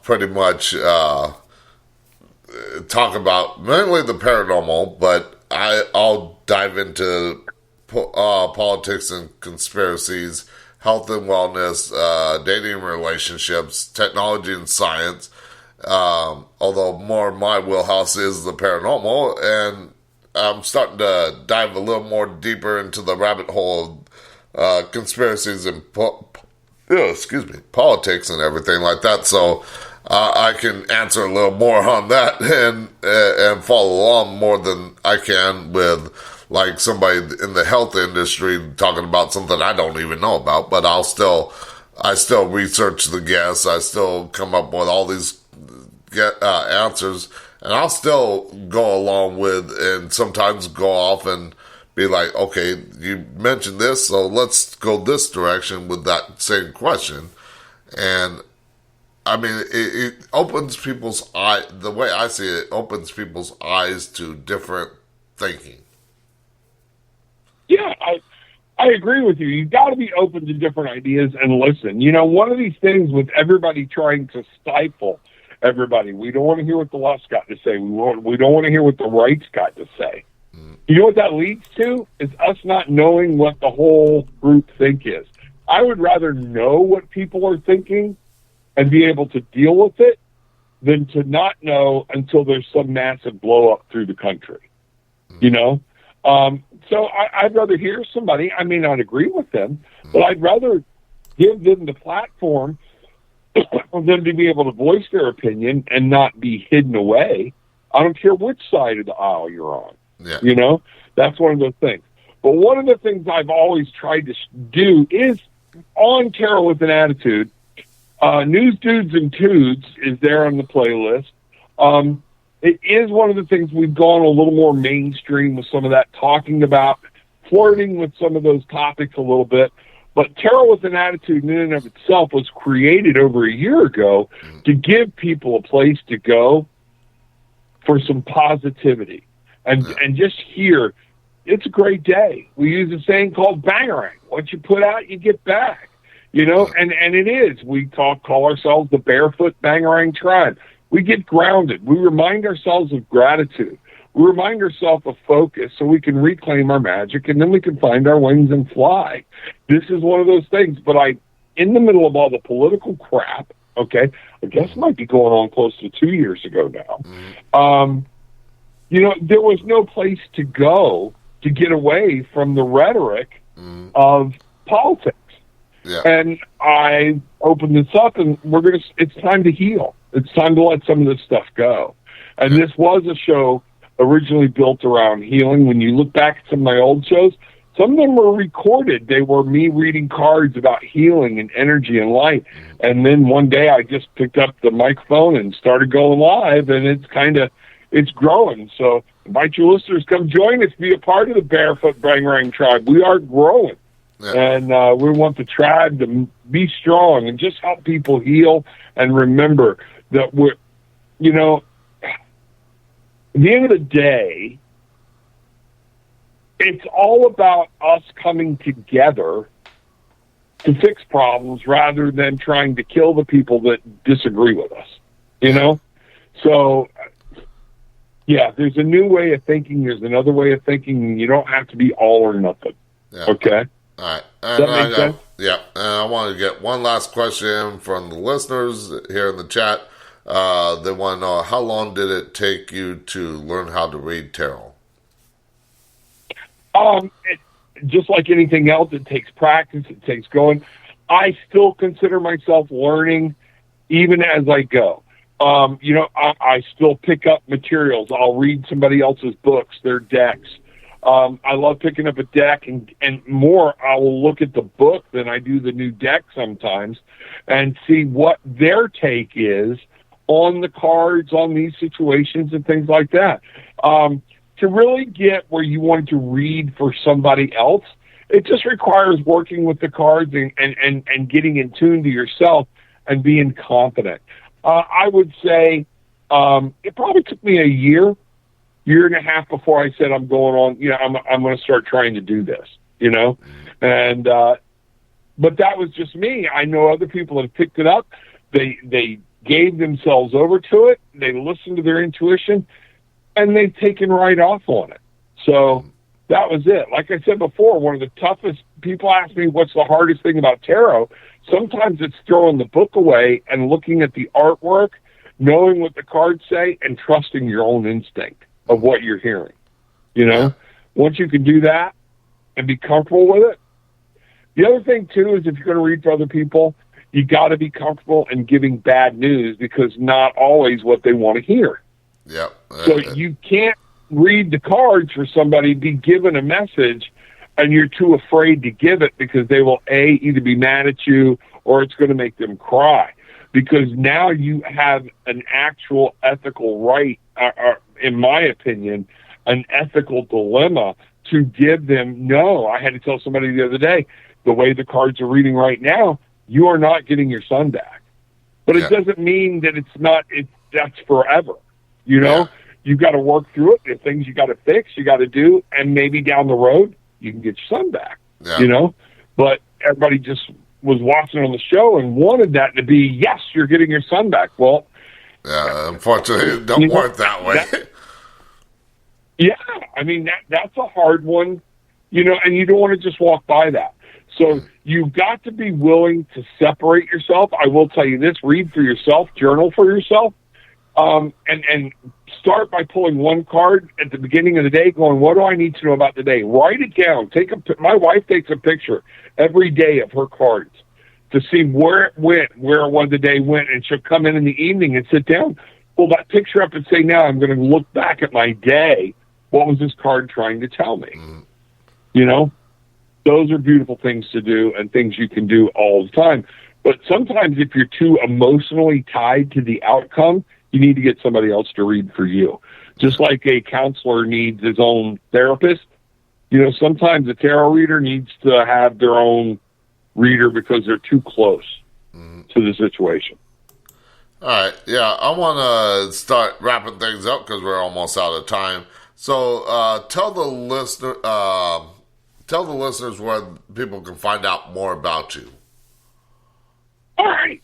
pretty much talk about mainly the paranormal, but I'll dive into politics and conspiracies, health and wellness, dating and relationships, technology and science. Although more my wheelhouse is the paranormal, and I'm starting to dive a little more deeper into the rabbit hole of conspiracies and politics and everything like that. So I can answer a little more on that and follow along more than I can with like somebody in the health industry talking about something I don't even know about. But I still research the guests. I still come up with all these answers, and I'll still go along with and sometimes go off and be like, okay, you mentioned this, so let's go this direction with that same question. And I mean, it opens people's eye. The way I see it, opens people's eyes to different thinking. Yeah, I agree with you. You've got to be open to different ideas and listen. You know, one of these things with everybody trying to stifle everybody, we don't want to hear what the left's got to say. We don't want to hear what the right's got to say. You know what that leads to? Is us not knowing what the whole group think is. I would rather know what people are thinking and be able to deal with it than to not know until there's some massive blow up through the country. You know? So I'd rather hear somebody. I may not agree with them, but I'd rather give them the platform for them to be able to voice their opinion and not be hidden away. I don't care which side of the aisle you're on. Yeah. You know, that's one of those things. But one of the things I've always tried to do is on Tarot with an Attitude, News Dudes and Tudes is there on the playlist. It is one of the things we've gone a little more mainstream with some of that, talking about flirting with some of those topics a little bit. But Tarot with an Attitude in and of itself was created over a year ago to give people a place to go for some positivity. And just here, it's a great day. We use a saying called bangerang. What you put out, you get back. You know, and it is. We call ourselves the Barefoot Bangerang Tribe. We get grounded. We remind ourselves of gratitude. We remind ourselves of focus so we can reclaim our magic, and then we can find our wings and fly. This is one of those things. But in the middle of all the political crap, okay, I guess it might be going on close to 2 years ago now, you know, there was no place to go to get away from the rhetoric of politics. Yeah. And I opened this up, and it's time to heal. It's time to let some of this stuff go. And this was a show originally built around healing. When you look back at some of my old shows, some of them were recorded. They were me reading cards about healing and energy and light. And then one day I just picked up the microphone and started going live, and it's growing. So invite your listeners, come join us, be a part of the Barefoot Bangerang Tribe. We are growing. Yeah. And we want the tribe to be strong and just help people heal and remember that we're, you know, at the end of the day, it's all about us coming together to fix problems rather than trying to kill the people that disagree with us, you know? So, yeah, there's a new way of thinking. There's another way of thinking. And you don't have to be all or nothing. Yeah. Okay? All right. Does that make sense? Yeah. And I want to get one last question from the listeners here in the chat. They want to know, how long did it take you to learn how to read tarot? Just like anything else, it takes practice. It takes going. I still consider myself learning even as I go. You know, I still pick up materials. I'll read somebody else's books, their decks. I love picking up a deck, and more, I will look at the book than I do the new deck sometimes and see what their take is on the cards, on these situations and things like that. To really get where you want to read for somebody else, it just requires working with the cards and getting in tune to yourself and being confident. I would say it probably took me a year and a half before I said I'm going on, you know, I'm going to start trying to do this, you know. And but that was just me. I know other people have picked it up. They gave themselves over to it. They listened to their intuition, and they've taken right off on it. So that was it. Like I said before, one of the toughest, people ask me what's the hardest thing about tarot. Sometimes it's throwing the book away and looking at the artwork, knowing what the cards say, and trusting your own instinct of what you're hearing. You know, once you can do that and be comfortable with it. The other thing, too, is if you're going to read for other people, you got to be comfortable in giving bad news, because not always what they want to hear. Yep. So you can't read the cards for somebody, be given a message, and you're too afraid to give it because they will, either be mad at you or it's going to make them cry. Because now you have an actual ethical right, in my opinion, an ethical dilemma to give them, no, I had to tell somebody the other day, the way the cards are reading right now, you are not getting your son back. But it doesn't mean that that's forever. You know, you've got to work through it. There's things you got to fix, you got to do, and maybe down the road you can get your son back. Yeah. You know, but everybody just was watching on the show and wanted that to be, yes, you're getting your son back. Well, unfortunately, it don't work that way. I mean, that's a hard one, you know, and you don't want to just walk by that. So you've got to be willing to separate yourself. I will tell you this: read for yourself, journal for yourself. And start by pulling one card at the beginning of the day, going, what do I need to know about today? Write it down. My wife takes a picture every day of her cards to see where it went, where the day went, and she'll come in the evening and sit down, pull that picture up and say, now I'm going to look back at my day. What was this card trying to tell me? You know, those are beautiful things to do and things you can do all the time. But sometimes if you're too emotionally tied to the outcome, you need to get somebody else to read for you. Just like a counselor needs his own therapist, you know, sometimes a tarot reader needs to have their own reader because they're too close to the situation. All right. Yeah, I want to start wrapping things up because we're almost out of time. So tell the listeners where people can find out more about you. All right.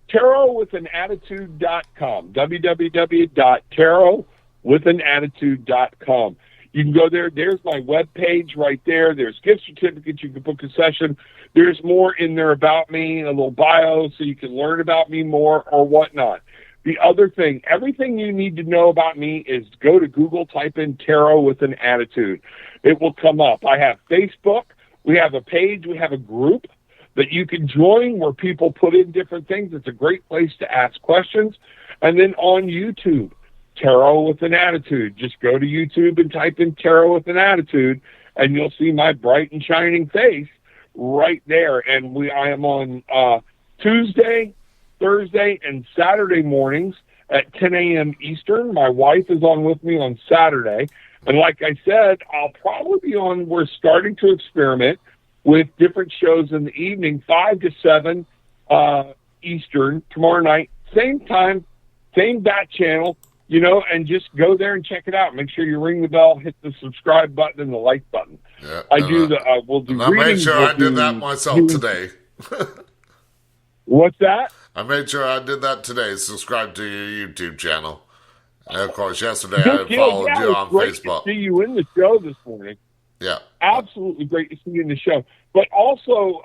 tarotwithanattitude.com, www.tarotwithanattitude.com. You can go there. There's my webpage right there. There's gift certificates. You can book a session. There's more in there about me, a little bio, so you can learn about me more or whatnot. The other thing, everything you need to know about me is go to Google, type in Tarot with an Attitude. It will come up. I have Facebook. We have a page. We have a group that you can join where people put in different things. It's a great place to ask questions. And then on YouTube, Tarot with an Attitude. Just go to YouTube and type in Tarot with an Attitude, and you'll see my bright and shining face right there. And I am on Tuesday, Thursday, and Saturday mornings at 10 a.m. Eastern. My wife is on with me on Saturday. And like I said, I'll probably be on, we're starting to experiment with different shows in the evening, 5 to 7 Eastern, tomorrow night, same time, same bat channel, you know, and just go there and check it out. Make sure you ring the bell, hit the subscribe button and the like button. Yeah, I do we'll do and I made readings. sure we'll I did that do myself healing- today. What's that? I made sure I did that today. Subscribe to your YouTube channel. And of course, yesterday Good I deal. followed Yeah, you it's on great Facebook. to see you in the show this morning. Yeah. Absolutely great to see you in the show. But also,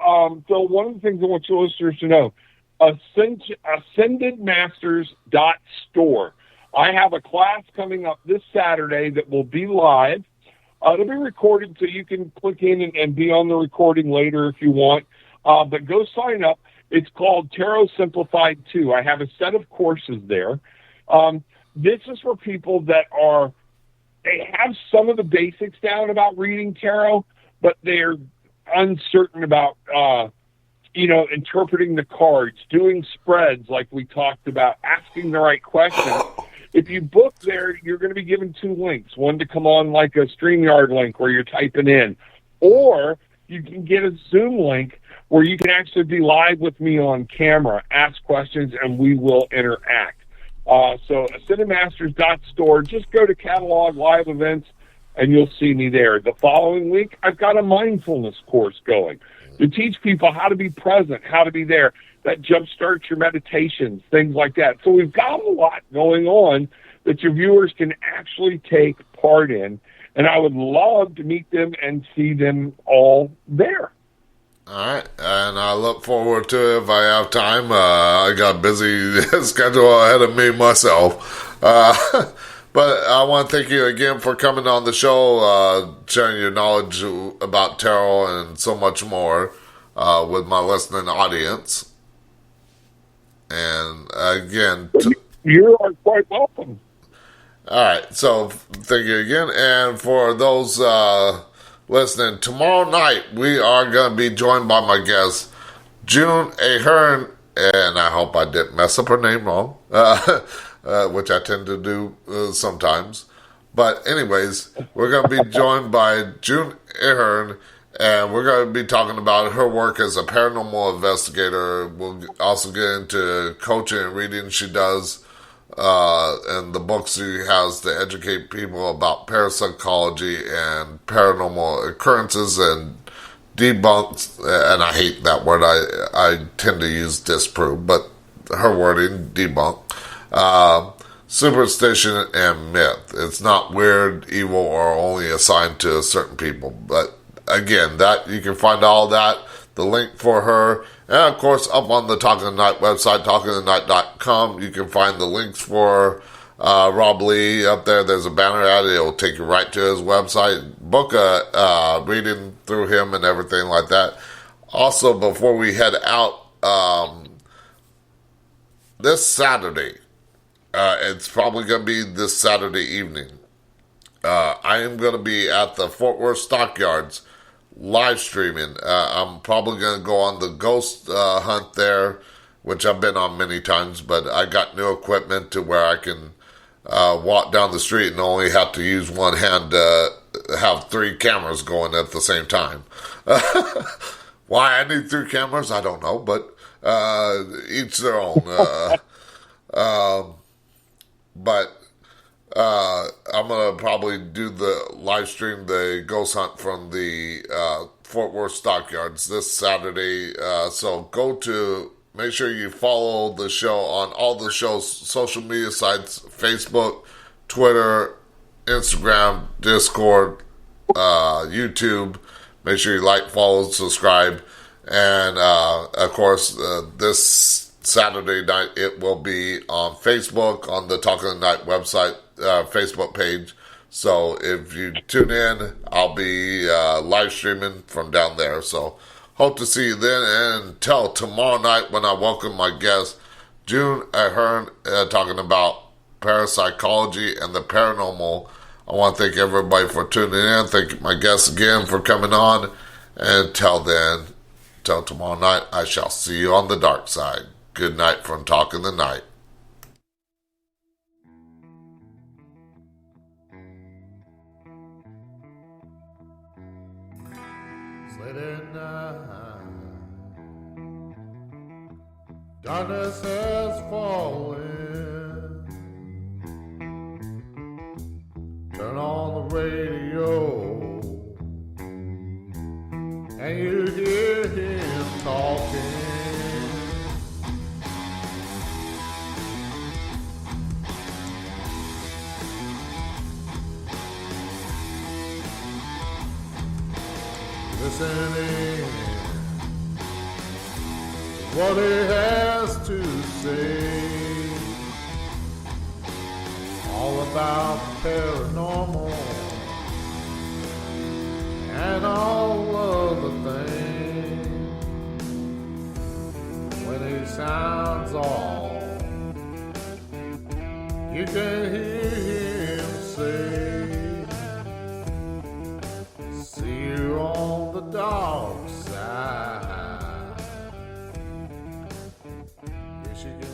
Phil, one of the things I want your listeners to know, AscendedMasters.store. I have a class coming up this Saturday that will be live. It'll be recorded, so you can click in and be on the recording later if you want. But go sign up. It's called Tarot Simplified 2. I have a set of courses there. This is for people that they have some of the basics down about reading tarot, but they're uncertain about, interpreting the cards, doing spreads like we talked about, asking the right questions. If you book there, you're going to be given 2 links, one to come on like a StreamYard link where you're typing in, or you can get a Zoom link where you can actually be live with me on camera, ask questions, and we will interact. So AscendedMasters.store, just go to catalog live events and you'll see me there. The following week, I've got a mindfulness course going to teach people how to be present, how to be there. That jumpstarts your meditations, things like that. So we've got a lot going on that your viewers can actually take part in, and I would love to meet them and see them all there. All right, and I look forward to it if I have time. I got a busy schedule ahead of me myself. But I want to thank you again for coming on the show, sharing your knowledge about tarot and so much more with my listening audience. And again... You are quite welcome. All right, so thank you again. And for those listening, tomorrow night we are going to be joined by my guest, June Ahern, and I hope I didn't mess up her name wrong, which I tend to do sometimes. But anyways, we're going to be joined by June Ahern, and we're going to be talking about her work as a paranormal investigator. We'll also get into coaching and reading she does, and the books she has to educate people about parapsychology and paranormal occurrences and debunks. And I hate that word. I tend to use disprove, but her wording, debunk. Superstition and myth. It's not weird, evil, or only assigned to certain people. But again, that you can find all that, the link for her, and of course up on the Talking the Night website, talkingthenight.com. You can find the links for Rob Lee up there. There's a banner ad. It'll take you right to his website. Book a reading through him and everything like that. Also, before we head out, this Saturday, it's probably going to be this Saturday evening, I am going to be at the Fort Worth Stockyards live streaming. I'm probably going to go on the ghost hunt there, which I've been on many times, but I got new equipment to where I can walk down the street and only have to use one hand to have 3 cameras going at the same time. Why I need 3 cameras, I don't know, but each their own. But I'm going to probably do the live stream, the ghost hunt from the Fort Worth Stockyards this Saturday. So make sure you follow the show on all the show's social media sites, Facebook, Twitter, Instagram, Discord, YouTube. Make sure you like, follow, subscribe. And, of course, this Saturday night, it will be on Facebook, on the Talk of the Night website, Facebook page. So if you tune in, I'll be live streaming from down there. So hope to see you then. And until tomorrow night when I welcome my guest, June Ahern, talking about parapsychology and the paranormal. I want to thank everybody for tuning in. Thank my guests again for coming on. And until then, till tomorrow night, I shall see you on the dark side. Good night from Talking the Night. Late at night, darkness has fallen. Turn on the radio, listening to what he has to say, all about paranormal and all other things. When he sounds off, you can hear him say, see you on the dark side. Yes, you can.